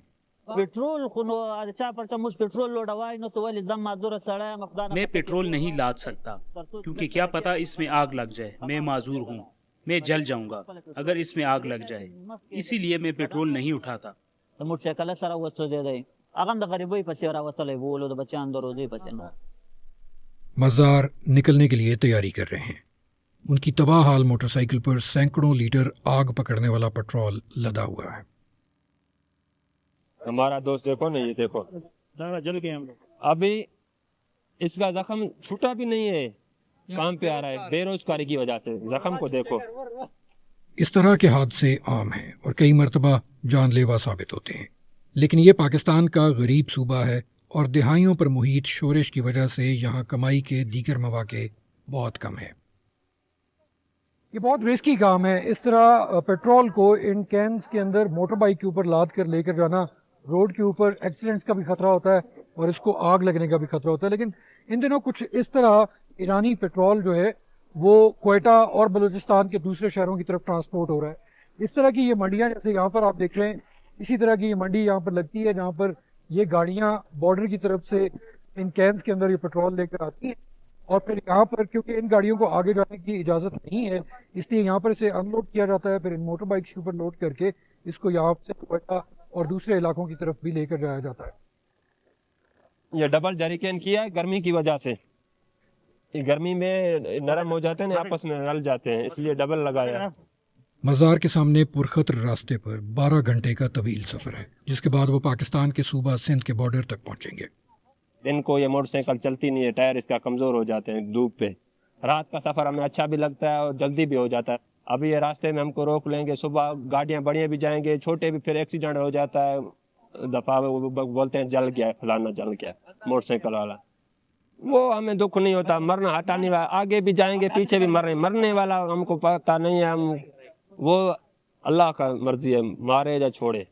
میں پیٹرول نہیں لاد سکتا کیونکہ کیا پتا اس میں آگ لگ جائے، میں معذور ہوں، میں جل جاؤں گا اگر اس میں آگ لگ جائے، اسی لیے میں پیٹرول نہیں اٹھاتا۔ مزار نکلنے کے لیے تیاری کر رہے ہیں۔ ان کی تباہ حال موٹر سائیکل پر سینکڑوں لیٹر آگ پکڑنے والا پیٹرول لدا ہوا ہے۔ ہمارا دوست دیکھو نا، یہ دیکھو جل گئے ہم لوگ، ابھی اس کا زخم چھوٹا بھی نہیں ہے، کام پہ آ رہا ہے، بے روزگاری کی وجہ سے زخم کو دیکھو۔ اس طرح کے حادثے عام ہیں اور کئی مرتبہ جان لیوا ثابت ہوتے ہیں، لیکن یہ پاکستان کا غریب صوبہ ہے اور دہائیوں پر محیط شورش کی وجہ سے یہاں کمائی کے دیگر مواقع بہت کم ہیں۔ یہ بہت رسکی کام ہے، اس طرح پیٹرول کو ان کینز کے اندر موٹر بائک کے اوپر لاد کر لے کر جانا، روڈ کے اوپر ایکسیڈنٹس کا بھی خطرہ ہوتا ہے اور اس کو آگ لگنے کا بھی خطرہ ہوتا ہے۔ لیکن ان دنوں کچھ اس طرح ایرانی پیٹرول جو ہے وہ کوئٹہ اور بلوچستان کے دوسرے شہروں کی طرف ٹرانسپورٹ ہو رہا ہے۔ اس طرح کی یہ منڈیاں جیسے یہاں پر آپ دیکھ رہے ہیں، اسی طرح کی یہ منڈی یہاں پر لگتی ہے جہاں پر یہ گاڑیاں بارڈر کی طرف سے ان کینز کے اندر یہ پیٹرول لے کر آتی ہیں، اور پھر یہاں پر کیونکہ ان گاڑیوں کو آگے جانے کی اجازت نہیں ہے، اس لیے یہاں پر اسے ان لوڈ کیا جاتا ہے، پھر ان موٹر بائکس کے اوپر لوڈ کر کے اس کو یہاں سے کوئٹہ اور دوسرے علاقوں کی طرف بھی لے کر جایا جاتا ہے۔ یہ ڈبل جریکین کیا ہے گرمی کی وجہ سے، یہ گرمی میں نرم ہو جاتے ہیں، آپس میں رل جاتے ہیں، اس لیے ڈبل لگایا۔ مزار کے سامنے پرخطر راستے پر 12 گھنٹے کا طویل سفر ہے، جس کے بعد وہ پاکستان کے صوبہ سندھ کے بارڈر تک پہنچیں گے۔ دن کو یہ موٹر سائیکل چلتی نہیں ہے، ٹائر اس کا کمزور ہو جاتے ہیں دھوپ پہ۔ رات کا سفر ہمیں اچھا بھی لگتا ہے اور جلدی بھی ہو جاتا ہے۔ ابھی یہ راستے میں ہم کو روک لیں گے، صبح گاڑیاں بڑی بھی جائیں گے، چھوٹے بھی، پھر ایکسیڈنٹ ہو جاتا ہے، دفعہ بولتے ہیں جل گیا فلانا جل گیا موٹر سائیکل والا۔ وہ ہمیں دکھ نہیں ہوتا، مرنا ہٹانے والا، آگے بھی جائیں گے پیچھے بھی مرنے والا ہم کو پتہ نہیں ہے، ہم وہ اللہ کا مرضی ہے، مارے یا چھوڑے۔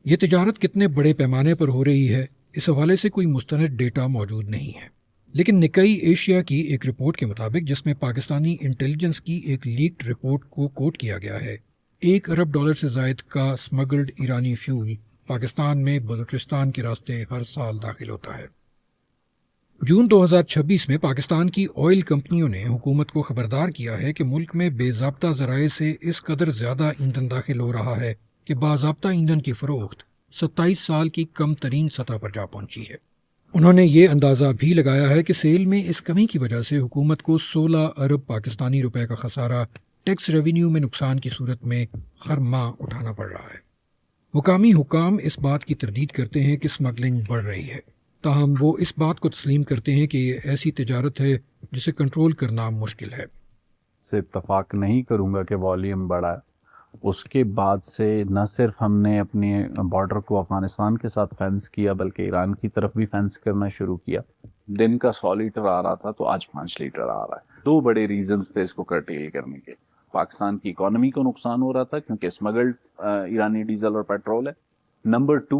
یہ تجارت کتنے بڑے پیمانے پر ہو رہی ہے، اس حوالے سے کوئی مستند ڈیٹا موجود نہیں ہے، لیکن نکئی ایشیا کی ایک رپورٹ کے مطابق، جس میں پاکستانی انٹیلیجنس کی ایک لیکڈ رپورٹ کو کوٹ کیا گیا ہے، $1 ارب سے زائد کا سمگلڈ ایرانی فیول پاکستان میں بلوچستان کے راستے ہر سال داخل ہوتا ہے۔ جون 2026 میں پاکستان کی آئل کمپنیوں نے حکومت کو خبردار کیا ہے کہ ملک میں بے ضابطہ ذرائع سے اس قدر زیادہ ایندھن داخل ہو رہا ہے کہ باضابطہ ایندھن کی فروخت 27 साल की कम तरीन सतह पर जा पहुंची है। उन्होंने ये अंदाज़ा भी लगाया है कि सेल में इस कमी की वजह से हुकूमत को 16 अरब पाकिस्तानी रुपए का खसारा टैक्स रेवेन्यू में नुकसान की सूरत में हर माह उठाना पड़ रहा है। मुकामी हुकाम इस बात की तरदीद करते हैं कि स्मगलिंग बढ़ रही है, ताहम वो इस बात को तस्लीम करते हैं कि ये ऐसी तिजारत है जिसे कंट्रोल करना मुश्किल है। से इत्तफाक नहीं करूँगा कि वॉल्यूम बढ़ा है। उसके बाद से न सिर्फ हमने अपने बॉर्डर को अफ़गानिस्तान के साथ फेंस किया बल्कि ईरान की तरफ भी फेंस करना शुरू किया। दिन का 100 लीटर आ रहा था तो आज 5 लीटर आ रहा है। 2 बड़े रीजंस थे इसको कर्टेल करने के। पाकिस्तान की इकोनॉमी को नुकसान हो रहा था क्योंकि स्मगल्ड ईरानी डीजल और पेट्रोल है। नंबर 2,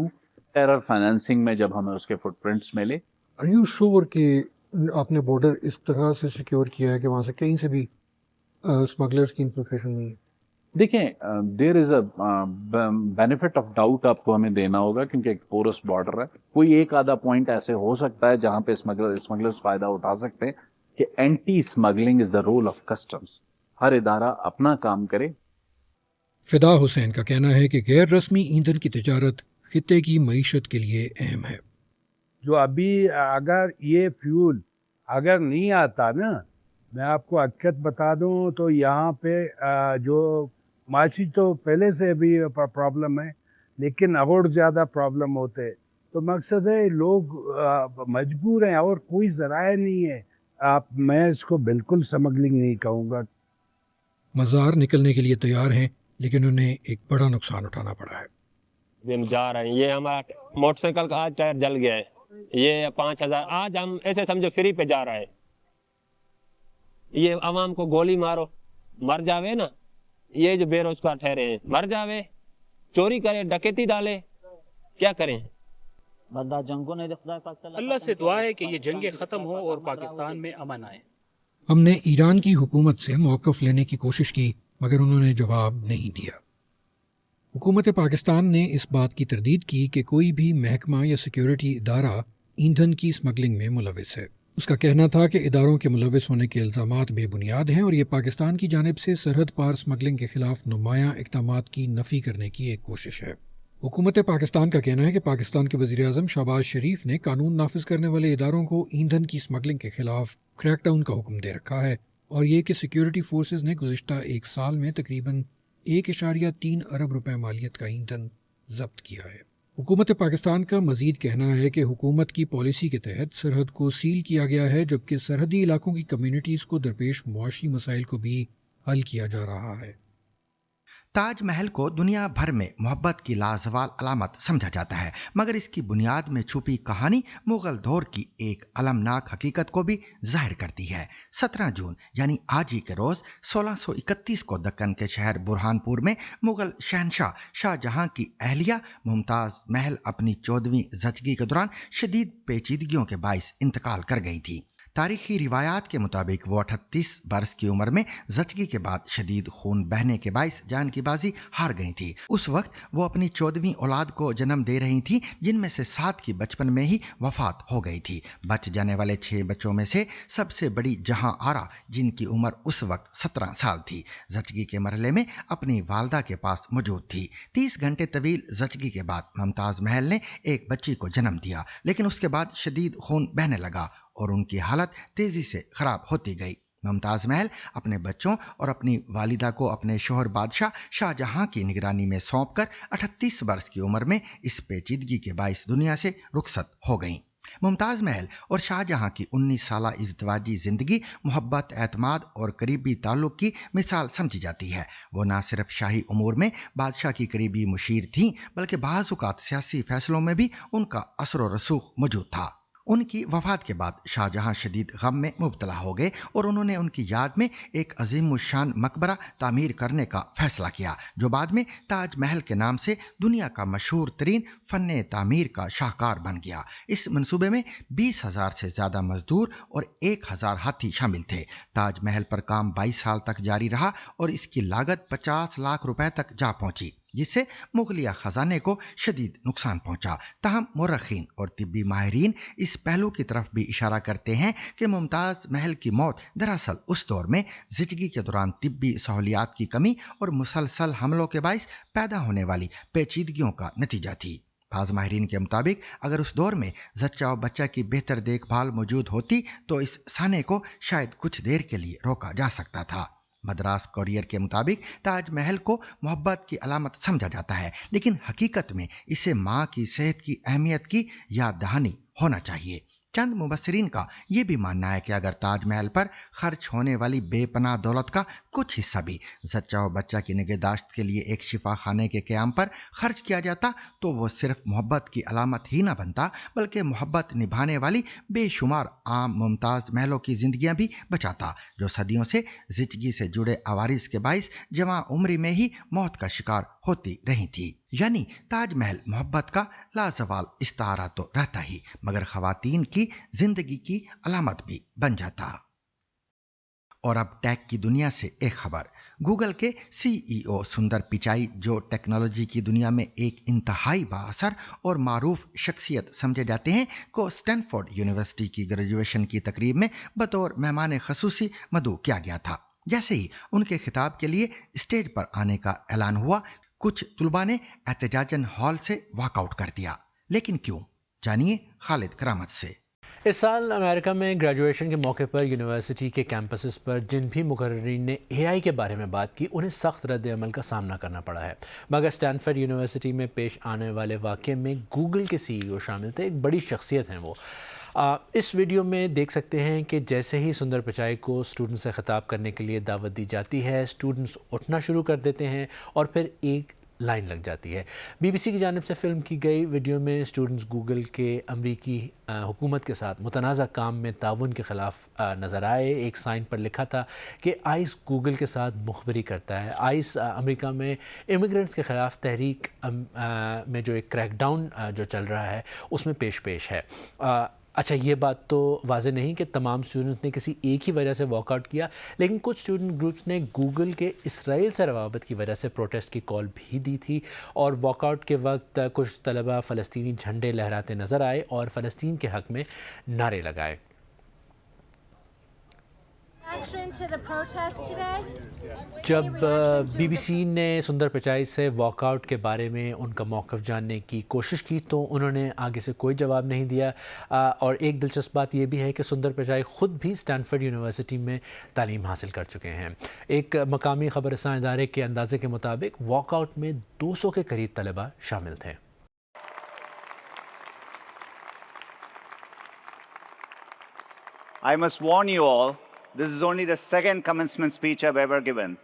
टेरर फाइनेंसिंग में जब हमें उसके फुटप्रिंट्स मिले। आर यू श्योर कि आपने बॉर्डर इस तरह से सिक्योर किया है कि वहाँ से कहीं से भी स्मगलर्स की इन्फिल्ट्रेशन नहीं है? देखें, there is a benefit of doubt आपको हमें देना होगा क्योंकि एक पोरस बॉर्डर है। कोई एक आधा पॉइंट ऐसे हो सकता है जहाँ पे स्मगलर्स फ़ायदा उठा सकते हैं कि anti smuggling is the role of customs. हर इदारा अपना काम करे। फिदा हुसैन का कहना है कि गैर रस्मी ईंधन की तिजारत खित्ते की मईशत के लिए अहम है। जो अभी अगर ये फ्यूल अगर नहीं आता ना, मैं आपको हकीकत बता दूं तो यहाँ पे जो माशी तो पहले से भी प्रॉब्लम है लेकिन और ज़्यादा प्रॉब्लम होते हैं। तो मकसद है लोग मजबूर हैं और कोई ज़राए नहीं है। मैं इसको बिल्कुल स्मगलिंग नहीं कहूँगा। मज़ार निकलने के लिए तैयार हैं लेकिन उन्हें एक बड़ा नुकसान उठाना पड़ा है। हम जा रहे हैं, ये हमारा मोटरसाइकिल का आज टायर जल गया है, ये 5000 आज हम ऐसे समझो फ्री पे जा रहे हैं। ये आवाम को गोली मारो मर जावे ना, ये जो बेरोजगार ठहरे हैं मर जावे, चोरी करे डकैती डाले, क्या करें? अल्लाह से दुआ है कि ये जंगें ख़त्म हो और पाकिस्तान में अमन आए। हमने ईरान की हुकूमत से मौक़िफ़ लेने की कोशिश की मगर उन्होंने जवाब नहीं दिया। हुकूमत पाकिस्तान ने इस बात की तरदीद की कि कोई भी महकमा या सिक्योरिटी इदारा ईंधन की स्मगलिंग में मुलविस है। उसका कहना था कि इदारों के मुलविस होने के इल्ज़ामात बेबुनियाद हैं और ये पाकिस्तान की जानिब से सरहद पार स्मगलिंग के खिलाफ नुमायां इक़दामात की नफ़ी करने की एक कोशिश है। हुकूमत पाकिस्तान का कहना है कि पाकिस्तान के वज़ीर आज़म शहबाज शरीफ ने कानून नाफिज करने वाले इदारों को ईंधन की स्मगलिंग के खिलाफ क्रैकडाउन का हुक्म दे रखा है और ये कि सिक्योरिटी फोर्सेज ने गुज़िश्ता एक साल में तकरीबन 1.3 अरब रुपए मालियत का ईंधन जब्त किया है। हुकूमत पाकिस्तान का मजीद कहना है कि हुकूमत की पॉलिसी के तहत सरहद को सील किया गया है जबकि सरहदी इलाकों की कम्यूनिटीज़ को दरपेश मुआशी मसाइल को भी हल किया जा रहा है। ताज महल को दुनिया भर में मोहब्बत की लाजवाल अलामत समझा जाता है मगर इसकी बुनियाद में छुपी कहानी मुगल दौर की एक अलमनाक हकीकत को भी जाहिर करती है। 17 जून यानी आज ही के रोज़ 1631 को दक्कन के शहर बुरहानपुर में मुगल शहनशाह शाहजहां की अहलिया मुमताज़ महल अपनी 14वीं ज़चगी के दौरान शदीद पेचीदगियों के बाइस इंतकाल कर गई थी। तारीखी रिवायात के मुताबिक वो 38 बरस की उम्र में ज़चगी के बाद शदीद खून बहने के बाइस जान की बाजी हार गई थी। उस वक्त वो अपनी 14वीं औलाद को जन्म दे रही थी जिनमें से 7 की बचपन में ही वफात हो गई थी। बच जाने वाले 6 बच्चों में से सबसे बड़ी जहां आरा जिनकी उम्र उस वक्त 17 साल थी ज़चगी के मरहले में अपनी वालदा के पास मौजूद थी। 30 घंटे तवील ज़चगी के बाद मुमताज़ महल ने एक बच्ची को जन्म दिया लेकिन उसके बाद शदीद खून बहने लगा और उनकी हालत तेजी से खराब होती गई। मुमताज़ महल अपने बच्चों और अपनी वालिदा को अपने शोहर बादशाह शाहजहां की निगरानी में सौंपकर 38 वर्ष की उम्र में इस पेचीदगी के बाइस दुनिया से रुखसत हो गईं। मुमताज़ महल और शाहजहां की 19 साला इज़्दिवाजी ज़िंदगी मोहब्बत, एतमाद और करीबी ताल्लुक़ की मिसाल समझी जाती है। वो न सिर्फ शाही उमूर में बादशाह की करीबी मुशीर थीं बल्कि बाज़ औक़ात सियासी फ़ैसलों में भी उनका असर व रसूख मौजूद था। उनकी वफ़ात के बाद शाहजहां शदीद गम में मुब्तला हो गए और उन्होंने उनकी याद में एक अज़ीमुश्शान मकबरा तामीर करने का फैसला किया जो बाद में ताज महल के नाम से दुनिया का मशहूर तरीन फ़न तामीर का शाहकार बन गया। इस मंसूबे में 20,000 से ज़्यादा मजदूर और 1,000 हाथी शामिल थे। ताज महल पर काम 22 साल तक जारी रहा और इसकी लागत 50 लाख रुपए तक जा पहुंची जिससे मुगलिया ख़जाने को शदीद नुकसान पहुंचा। ताहम मुर्रखीन और तिब्बी माहिरीन इस पहलू की तरफ भी इशारा करते हैं कि मुमताज़ महल की मौत दरअसल उस दौर में ज़िंदगी के दौरान तिब्बी सहूलियात की कमी और मुसलसल हमलों के बाइस पैदा होने वाली पेचीदगियों का नतीजा थी। बाज़ माहिरीन के मुताबिक अगर उस दौर में जच्चा और बच्चा की बेहतर देखभाल मौजूद होती तो इस साने को शायद कुछ देर के लिए रोका जा सकता था। मद्रास कोरियर के मुताबिक ताजमहल को मोहब्बत की अलामत समझा जाता है, लेकिन हकीकत में इसे माँ की सेहत की अहमियत की याद दहानी होना चाहिए। चंद मुबस्सिरीन का यह भी मानना है कि अगर ताजमहल पर खर्च होने वाली बेपनाह दौलत का कुछ हिस्सा भी जच्चा और बच्चा की निगहदाश्त के लिए एक शिफा खाने के क़याम पर खर्च किया जाता तो वो सिर्फ मोहब्बत की अलामत ही न बनता, बल्कि मोहब्बत निभाने वाली बेशुमार आम मुमताज़ महलों की जिंदगियां भी बचाता, जो सदियों से जिंदगी से जुड़े आवारिस के बाइस जवां उम्र में ही मौत का शिकार होती रही थी। यानी ताजमहल मोहब्बत का लाजवाल इस्तारा तो रहता ही, मगर खवातीन की जिंदगी की अलामत भी बन जाता। और अब टेक की दुनिया से एक खबर। गूगल के सीईओ सुंदर पिचाई, जो टेक्नोलॉजी की दुनिया में एक इंतहाई बाअसर और मारूफ शख्सियत समझे जाते हैं, को स्टैनफोर्ड यूनिवर्सिटी की ग्रेजुएशन की तकरीब में बतौर मेहमान खसूसी मदऊ किया गया था। जैसे ही उनके खिताब के लिए स्टेज पर आने का ऐलान हुआ, कुछ तुलबा ने एहतजाजन हॉल से वॉकआउट कर दिया। लेकिन क्यों? जानिए खालिद करामत से। इस साल अमेरिका में ग्रेजुएशन के मौके पर यूनिवर्सिटी के कैंपसेस पर जिन भी मुकर्रिरीन ने एआई के बारे में बात की, उन्हें सख्त रद्द-ए-अमल का सामना करना पड़ा है। मगर स्टैनफोर्ड यूनिवर्सिटी में पेश आने वाले वाक़े में गूगल के सीईओ शामिल थे। एक बड़ी शख्सियत हैं वो। इस वीडियो में देख सकते हैं कि जैसे ही सुंदर पिचाई को स्टूडेंट से ख़िताब करने के लिए दावत दी जाती है, स्टूडेंट्स उठना शुरू कर देते हैं और फिर एक लाइन लग जाती है। बीबीसी की जानिब से फिल्म की गई वीडियो में स्टूडेंट्स गूगल के अमरीकी हुकूमत के साथ मुतनाज़ा काम में ताउन के ख़िलाफ़ नज़र आए। एक साइन पर लिखा था कि आइस गूगल के साथ मुखबरी करता है। आइस अमेरिका में इमिग्रेंट्स के ख़िलाफ़ तहरीक में जो एक क्रैकडाउन जो चल रहा है उसमें पेश है। अच्छा, ये बात तो वाज़ेह नहीं कि तमाम स्टूडेंट्स ने किसी एक ही वजह से वॉकआउट किया, लेकिन कुछ स्टूडेंट ग्रुप्स ने गूगल के इसराइल से रवाबत की वजह से प्रोटेस्ट की कॉल भी दी थी और वॉकआउट के वक्त कुछ तलबा फ़लस्तीनी झंडे लहराते नज़र आए और फ़लस्तीन के हक़ में नारे लगाए। जब बीबीसी ने सुंदर पिचाई से वॉकआउट के बारे में उनका मौक़िफ़ जानने की कोशिश की तो उन्होंने आगे से कोई जवाब नहीं दिया। और एक दिलचस्प बात यह भी है कि सुंदर पिचाई ख़ुद भी स्टैनफोर्ड यूनिवर्सिटी में तालीम हासिल कर चुके हैं। एक मकामी ख़बरसां इदारे के अंदाज़े के मुताबिक वॉकआउट में 200 के करीब तलबा शामिल थे। I must warn you all, this is only the second commencement speech I've ever given.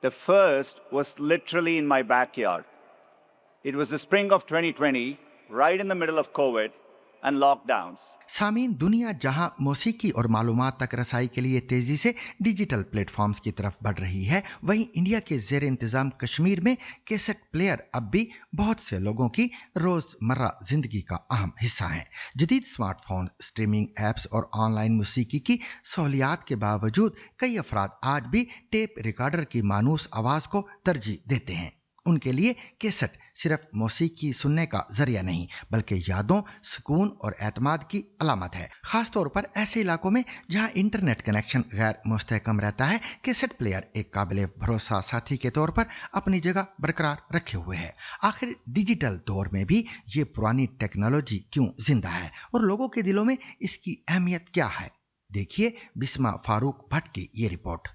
The first was literally in my backyard. It was the spring of 2020, right in the middle of COVID and lockdowns. सामीन, दुनिया जहां मौसीकी और मालूमात तक रसाई के लिए तेजी से डिजिटल प्लेटफॉर्म्स की तरफ बढ़ रही है, वहीं इंडिया के ज़ेर इंतज़ाम कश्मीर में कैसेट प्लेयर अब भी बहुत से लोगों की रोज़मर्रा ज़िंदगी का अहम हिस्सा हैं। जदीद स्मार्टफोन, स्ट्रीमिंग ऐप्स और ऑनलाइन मौसीकी की सहूलियात के बावजूद कई अफराद आज भी टेप रिकॉर्डर की मानूस आवाज़ को तरजीह देते हैं। उनके लिए कैसेट सिर्फ मौसीकी सुनने का जरिया नहीं, बल्कि यादों, सुकून और एतमाद की अलामत है। खास तौर पर ऐसे इलाकों में जहां इंटरनेट कनेक्शन गैर मुस्तहकम रहता है, कैसेट प्लेयर एक काबिल भरोसा साथी के तौर पर अपनी जगह बरकरार रखे हुए है। आखिर डिजिटल दौर में भी ये पुरानी टेक्नोलॉजी क्यों जिंदा है और लोगों के दिलों में इसकी अहमियत क्या है? देखिए बिस्मा फारूक भट्ट की ये रिपोर्ट।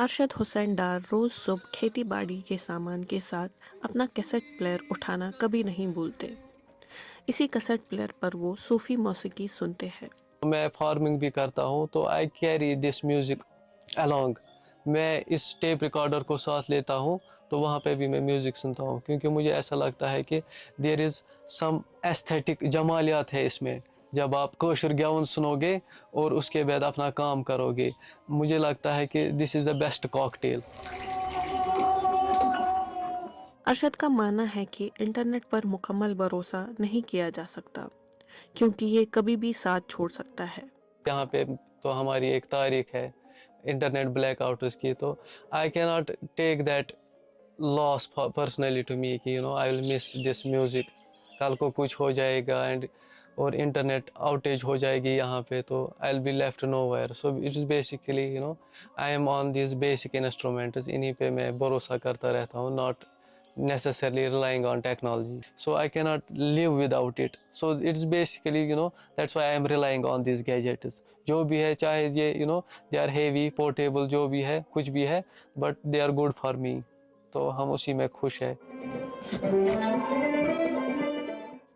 अरशद हुसैन डार रोज़ सुबह खेती बाड़ी के सामान के साथ अपना कैसेट प्लेयर उठाना कभी नहीं भूलते। इसी कैसेट प्लेयर पर वो सूफ़ी मौसीकी सुनते हैं। मैं फार्मिंग भी करता हूँ तो I carry this music along. मैं इस टेप रिकॉर्डर को साथ लेता हूँ तो वहाँ पे भी मैं म्यूज़िक सुनता हूँ, क्योंकि मुझे ऐसा लगता है कि देयर इज़ सम एस्थेटिक जमालियात है इसमें। जब आप कोशर ग्याउन सुनोगे और उसके बाद अपना काम करोगे, मुझे लगता है कि this is the best cocktail. Arshad का मानना है कि इंटरनेट पर मुकम्मल भरोसा नहीं किया जा सकता, क्योंकि ये कभी भी साथ छोड़ सकता है। यहाँ पे तो हमारी एक तारीख है इंटरनेट ब्लैकआउट उसकी, तो I can not take that loss personally to me कि I will miss this music. कल को कुछ हो जाएगा एंड اور انٹرنیٹ آؤٹیج ہو جائے گی یہاں پہ تو I will be left nowhere. So it is basically I am on these basic instruments, انہیں پہ میں بھروسہ کرتا رہتا ہوں, not necessarily relying on technology. So I cannot live without it. So it's basically, that's why I am relying on these gadgets. جو بھی ہے, چاہے یہ, they are heavy, portable, جو بھی ہے, کچھ بھی ہے, but they are good for me. تو ہم اسی میں خوش ہیں.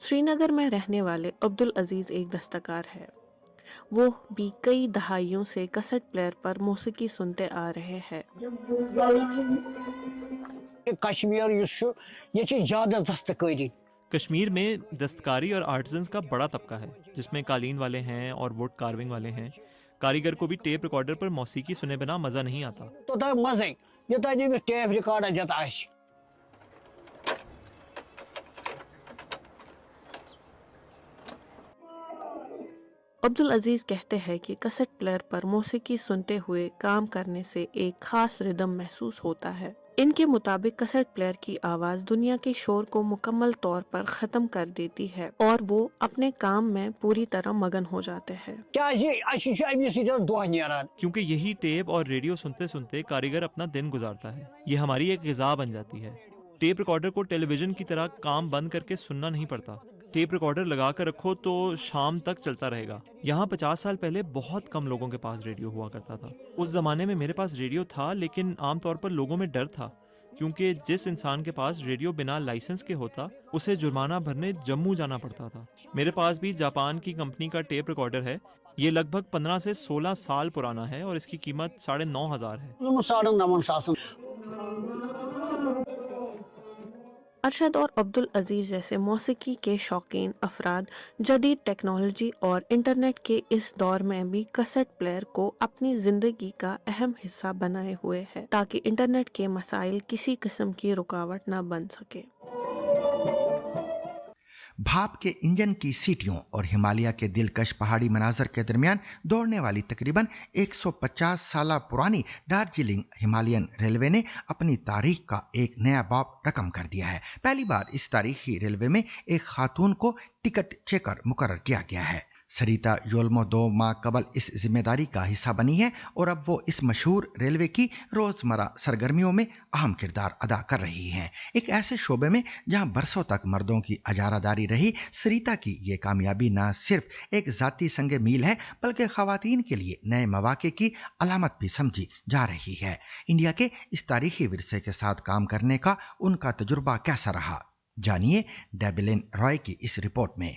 سری نگر میں رہنے والے عبدالعزیز ایک دستکار ہے. وہ بھی کئی دہائیوں سے کسٹ پلیئر پر موسیقی سنتے آ رہے ہیں. کشمیر یہ زیادہ دستکاری. کشمیر میں دستکاری اور آرٹزنز کا بڑا طبقہ ہے, جس میں قالین والے ہیں اور ووڈ کارونگ والے ہیں. کاریگر کو بھی ٹیپ ریکارڈر پر موسیقی سنے بنا مزہ نہیں آتا. تو مزہ یہ ٹیپ ریکارڈر جاتا ہے. عبدالعزیز کہتے ہیں کہ کسٹ پلیئر پر موسیقی سنتے ہوئے کام کرنے سے ایک خاص ردم محسوس ہوتا ہے. ان کے مطابق کسٹ پلیئر کی آواز دنیا کے شور کو مکمل طور پر ختم کر دیتی ہے اور وہ اپنے کام میں پوری طرح مگن ہو جاتے ہیں. کیونکہ یہی ٹیپ اور ریڈیو سنتے سنتے کاریگر اپنا دن گزارتا ہے. یہ ہماری ایک غذا بن جاتی ہے. ٹیپ ریکارڈر کو ٹیلی ویژن کی طرح کام بند کر کے سننا نہیں پڑتا. ٹیپ ریکارڈر لگا کر رکھو تو شام تک چلتا رہے گا. یہاں 50 سال پہلے بہت کم لوگوں کے پاس ریڈیو ہوا کرتا تھا. اس زمانے میں میرے پاس ریڈیو تھا, لیکن عام طور پر لوگوں میں ڈر تھا, کیونکہ جس انسان کے پاس ریڈیو بنا لائسنس کے ہوتا اسے جرمانہ بھرنے جموں جانا پڑتا تھا. میرے پاس بھی جاپان کی کمپنی کا ٹیپ ریکارڈر ہے. یہ لگ بھگ 15 سے 16 سال پرانا ہے اور اس کی قیمت 9,500 ہے. ارشد اور عبدالعزیز جیسے موسیقی کے شوقین افراد جدید ٹیکنالوجی اور انٹرنیٹ کے اس دور میں بھی کسٹ پلیئر کو اپنی زندگی کا اہم حصہ بنائے ہوئے ہے تاکہ انٹرنیٹ کے مسائل کسی قسم کی رکاوٹ نہ بن سکے. بھاپ کے انجن کی سیٹیوں اور ہمالیہ کے دلکش پہاڑی مناظر کے درمیان دوڑنے والی تقریباً 150 سالہ پرانی دارجلنگ ہمالین ریلوے نے اپنی تاریخ کا ایک نیا باب رقم کر دیا ہے. پہلی بار اس تاریخی ریلوے میں ایک خاتون کو ٹکٹ چیکر مقرر کیا گیا ہے. سریتا یولمو 2 ماہ قبل اس ذمہ داری کا حصہ بنی ہے اور اب وہ اس مشہور ریلوے کی روزمرہ سرگرمیوں میں اہم کردار ادا کر رہی ہیں. ایک ایسے شعبے میں جہاں برسوں تک مردوں کی اجارہ داری رہی, سریتا کی یہ کامیابی نہ صرف ایک ذاتی سنگ میل ہے بلکہ خواتین کے لیے نئے مواقع کی علامت بھی سمجھی جا رہی ہے. انڈیا کے اس تاریخی ورثے کے ساتھ کام کرنے کا ان کا تجربہ کیسا رہا, جانیے ڈیبلن رائے کی اس رپورٹ میں.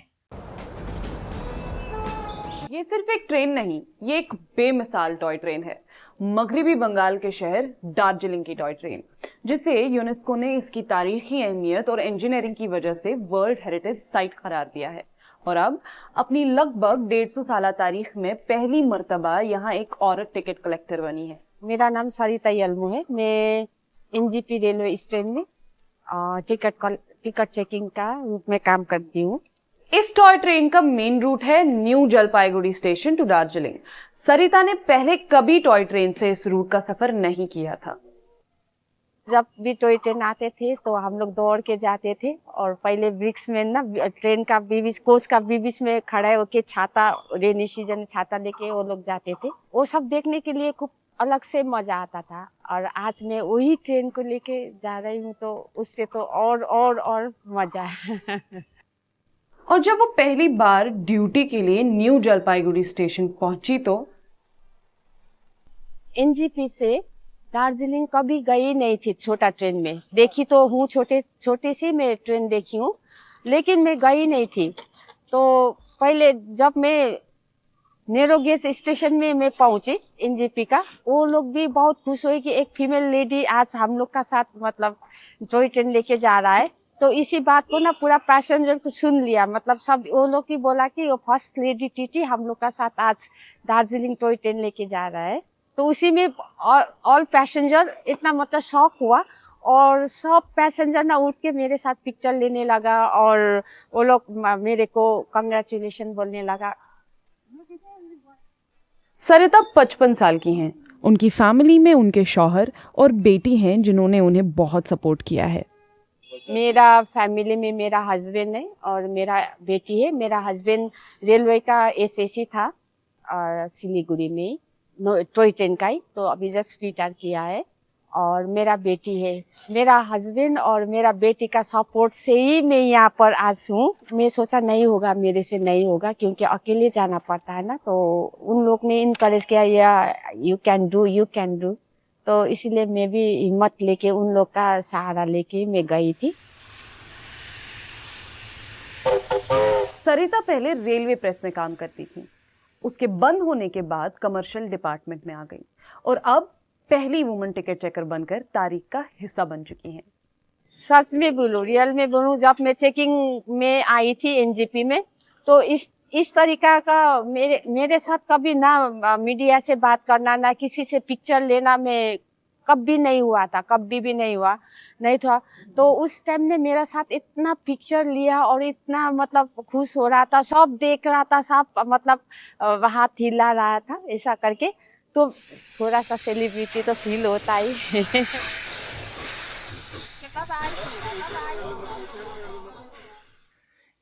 یہ صرف ایک ٹرین نہیں, یہ ایک بے مثال ٹوائے ٹرین ہے. مغربی بنگال کے شہر دارجلنگ کی ٹوائے ٹرین, جسے یونیسکو نے اس کی تاریخی اہمیت اور انجینئرنگ کی وجہ سے ورلڈ ہیریٹیج سائٹ قرار دیا ہے. اور اب اپنی لگ بھگ 150 سالہ تاریخ میں پہلی مرتبہ یہاں ایک عورت ٹکٹ کلیکٹر بنی ہے. میرا نام سریتا یلمو ہے. میں NGP ریلوے اسٹیشن میں ٹکٹ چیکنگ کا روپ میں کام کرتی ہوں. اس ٹوائے ٹرین کا مین روٹ ہے new جلپائی Gudi station to Darjeeling. سریتا نے پہلے کبھی ٹوائے ٹرین سے اس روٹ کا سفر نہیں کیا تھا. جب بھی ٹوائے ٹرین آتے تھے تو ہم لوگ دوڑ کے جاتے تھے, اور پہلے برکس میں نا ٹرین کا کوچ کا بیچ میں کھڑے ہو کے چھاتا, رینی سیزن میں چھاتا لے کے وہ لوگ جاتے تھے. وہ سب دیکھنے کے لیے خوب الگ سے مزہ آتا تھا. اور آج میں وہی ٹرین کو لے کے جا رہی ہوں تو اس سے تو اور مزہ ہے. اور جب وہ پہلی بار ڈیوٹی کے لیے نیو جلپائی گڑی اسٹیشن پہنچی تو NGP سے دارجلنگ کبھی گئی نہیں تھی. چھوٹا ٹرین میں دیکھی تو ہوں, چھوٹی سی میں ٹرین دیکھی ہوں, لیکن میں گئی نہیں تھی. تو پہلے جب میں نیرو گیج اسٹیشن میں پہنچی NGP کا, وہ لوگ بھی بہت خوش ہوئے کہ ایک فیمیل لیڈی آج ہم لوگ کا ساتھ مطلب ٹوائے ٹرین لے کے جا رہا ہے. تو اسی بات کو نا پورا پیسنجر کو سن لیا, مطلب سب وہ لوگ ہی بولا کہ وہ فرسٹ لیڈی TT ہم لوگ کا ساتھ آج دارجلنگ ٹوائے ٹرین لے کے جا رہا ہے. تو اسی میں آل پیسنجر اتنا مطلب شوق ہوا, اور سب پیسنجر نا اٹھ کے میرے ساتھ پکچر لینے لگا, اور وہ لوگ میرے کو کنگریچولیشن بولنے لگا. سریتا 55 سال کی ہیں. ان کی فیملی میں ان کے شوہر اور بیٹی ہیں جنہوں نے انہیں بہت سپورٹ کیا ہے. मेरा फैमिली में मेरा हस्बैंड है और मेरा बेटी है। मेरा हस्बैंड रेलवे का एसएससी था और सिलीगुड़ी में टॉय ट्रेन का ही, तो अभी जस्ट रिटायर किया है। और मेरा बेटी है। मेरा हस्बैंड और मेरा बेटी का सपोर्ट से ही मैं यहाँ पर आज हूँ। मैं सोचा नहीं होगा, मेरे से नहीं होगा, क्योंकि अकेले जाना पड़ता है ना। तो उन लोग ने इनकरेज किया, या यू कैन डू। तो इसीलिए मैं भी हिम्मत लेके उन लोग का सहारा लेके मैं गई थी। सरिता पहले रेलवे प्रेस में काम करती थी, उसके बंद होने के बाद कमर्शियल डिपार्टमेंट में आ गई और अब पहली वुमन टिकट चेकर बनकर तारीख का हिस्सा बन चुकी हैं। सच में बोलूं, रियल में बोलूं, जब मैं चेकिंग में आई थी एनजीपी में, तो इस तरीका का मेरे साथ कभी ना मीडिया से बात करना, ना किसी से पिक्चर लेना में कभी नहीं हुआ था, कभी भी नहीं था। तो उस टाइम ने मेरा साथ इतना पिक्चर लिया और इतना मतलब खुश हो रहा था, सब देख रहा था, सब मतलब हाथ हिला रहा था ऐसा करके। तो थोड़ा सा सेलिब्रिटी तो फील होता ही है।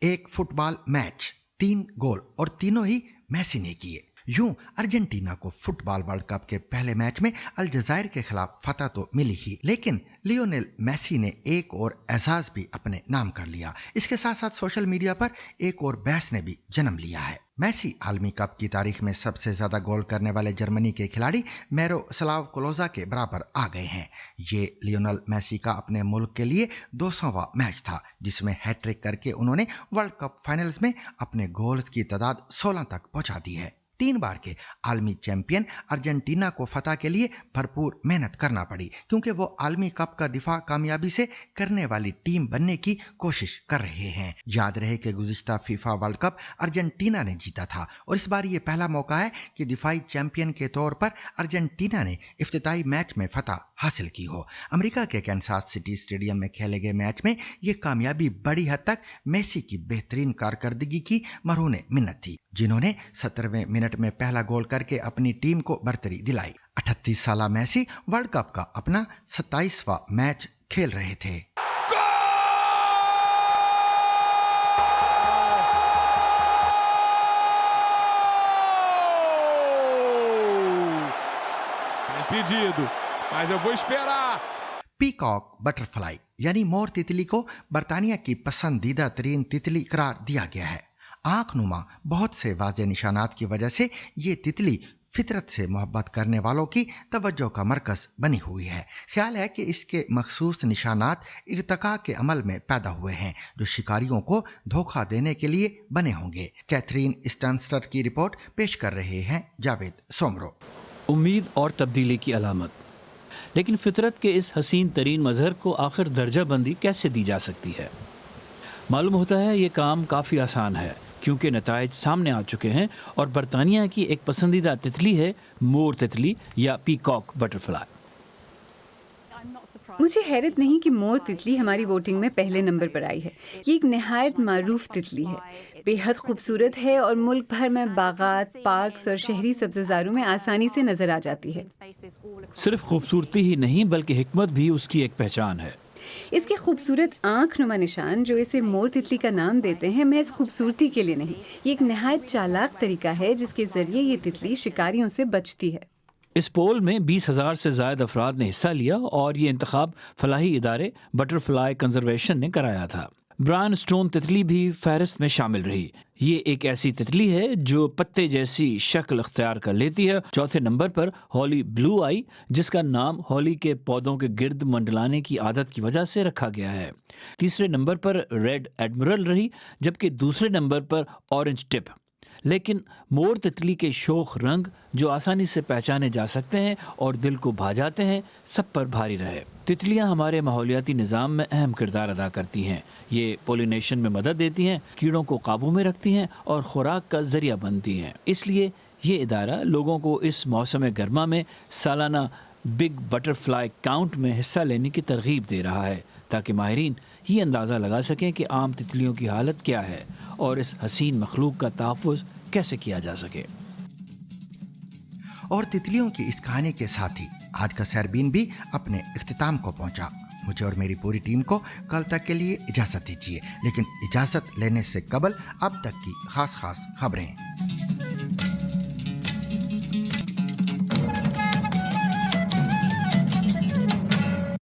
एक फुटबॉल मैच, 3 गोल और तीनों ही मेसी ने किए। यूं अर्जेंटीना को फुटबॉल वर्ल्ड कप के पहले मैच में अलजायर के खिलाफ फतह तो मिली ही, लेकिन लियोनेल मेसी ने एक और एजाज भी अपने नाम कर लिया। इसके साथ साथ सोशल मीडिया पर एक और बहस ने भी जन्म लिया है। मेसी आलमी कप की तारीख में सबसे ज्यादा गोल करने वाले जर्मनी के खिलाड़ी मिरोस्लाव क्लोजा के बराबर आ गए हैं। ये लियोनेल मेसी का अपने मुल्क के लिए 200वां मैच था, जिसमें हैट्रिक करके उन्होंने वर्ल्ड कप फाइनल्स में अपने गोल्स की तादाद 16 तक पहुंचा दी है। 3 बार के आलमी चैंपियन अर्जेंटीना को फतह के लिए भरपूर मेहनत करना पड़ी, क्योंकि वो आलमी कप का दिफा कामयाबी से करने वाली टीम बनने की कोशिश कर रहे हैं। याद रहे कि गुज़िश्ता फीफा वर्ल्ड कप अर्जेंटीना ने जीता था और इस बार ये पहला मौका है कि दिफाई चैंपियन के तौर पर अर्जेंटीना ने इफ्तिताई मैच में फतह हासिल की हो। अमेरिका के कैनसास सिटी स्टेडियम में खेले गए मैच में ये कामयाबी बड़ी हद तक मेसी की बेहतरीन कारकर्दगी की मरहूने मिन्नत थी, जिन्होंने 17वें मिनट में पहला गोल करके अपनी टीम को बरतरी दिलाई। 38 साला मेसी वर्ल्ड कप का अपना 27वां मैच खेल रहे थे। Impedido, mas eu vou esperar. Peacock butterfly यानी मोर तितली को बर्तानिया की पसंदीदा तरीन तितली करार दिया गया है। आंख नुमा बहुत से वाज़े निशानात की वजह से ये तितली फितरत से मोहब्बत करने वालों की तवज्जो का मरकज बनी हुई है। ख्याल है कि इसके मखसूस निशानात इर्तका के अमल में पैदा हुए हैं, जो शिकारियों को धोखा देने के लिए बने होंगे। कैथरीन स्टैंस्टर की रिपोर्ट पेश कर रहे हैं जावेद सोमरो। उम्मीद और तब्दीली की अलामत, लेकिन फितरत के इस हसीन तरीन मजहर को आखिर दर्जा बंदी कैसे दी जा सकती है? मालूम होता है ये काम काफ़ी आसान है, क्योंकि नताइज सामने आ चुके हैं और बरतानिया की एक पसंदीदा तितली है मोर तितली या पीकॉक बटरफ्लाई। मुझे हैरत नहीं कि मोर तितली हमारी वोटिंग में पहले नंबर पर आई है। ये एक नहायत मारूफ तितली है, बेहद खूबसूरत है और मुल्क भर में बागात, पार्क्स और शहरी सब्ज़ारों में आसानी से नजर आ जाती है। सिर्फ खूबसूरती ही नहीं बल्कि हिकमत भी उसकी एक पहचान है। इसके खूबसूरत आँख नुमा निशान जो इसे मोर तितली का नाम देते हैं, महज खूबसूरती के लिए नहीं, ये एक नहायत चालाक तरीका है जिसके जरिए ये तितली शिकारियों से बचती है। इस पोल में 20,000 से ज़ायद अफराद ने हिस्सा लिया और ये इंतखाब फलाही इदारे बटरफ्लाई कंजर्वेशन ने कराया था। ब्रायन स्टोन तितली भी फहरिस्त में शामिल रही। ये एक ऐसी तितली है जो पत्ते जैसी शक्ल अख्तियार कर लेती है। चौथे नंबर पर हॉली ब्लू आई, जिसका नाम हॉली के पौधों के गिर्द मंडलाने की आदत की वजह से रखा गया है। तीसरे नंबर पर रेड एडमिरल रही, जबकि दूसरे नंबर पर ऑरेंज टिप। लेकिन मोर तितली के शोख रंग जो आसानी से पहचाने जा सकते हैं और दिल को भा जाते हैं, सब पर भारी रहे। तितलियां हमारे माहौलियाती निज़ाम में अहम किरदार अदा करती हैं। ये पोलिनेशन में मदद देती हैं, कीड़ों को काबू में रखती हैं और खुराक का जरिया बनती हैं। इसलिए ये इदारा लोगों को इस मौसम गर्मा में सालाना बिग बटरफ्लाई काउंट में हिस्सा लेने की तरगीब दे रहा है, ताकि माहिरीन ये अंदाज़ा लगा सकें कि आम तितलियों की हालत क्या है और इस हसीन मखलूक का तहफ़्फ़ुज़ कैसे किया जा सके। और तितलियों की इस कहानी के साथ ही आज का सैरबीन भी अपने इख्तिताम को पहुंचा। मुझे और मेरी पूरी टीम को कल तक के लिए इजाज़त दीजिए, लेकिन इजाज़त लेने से कबल अब तक की खास खबरें।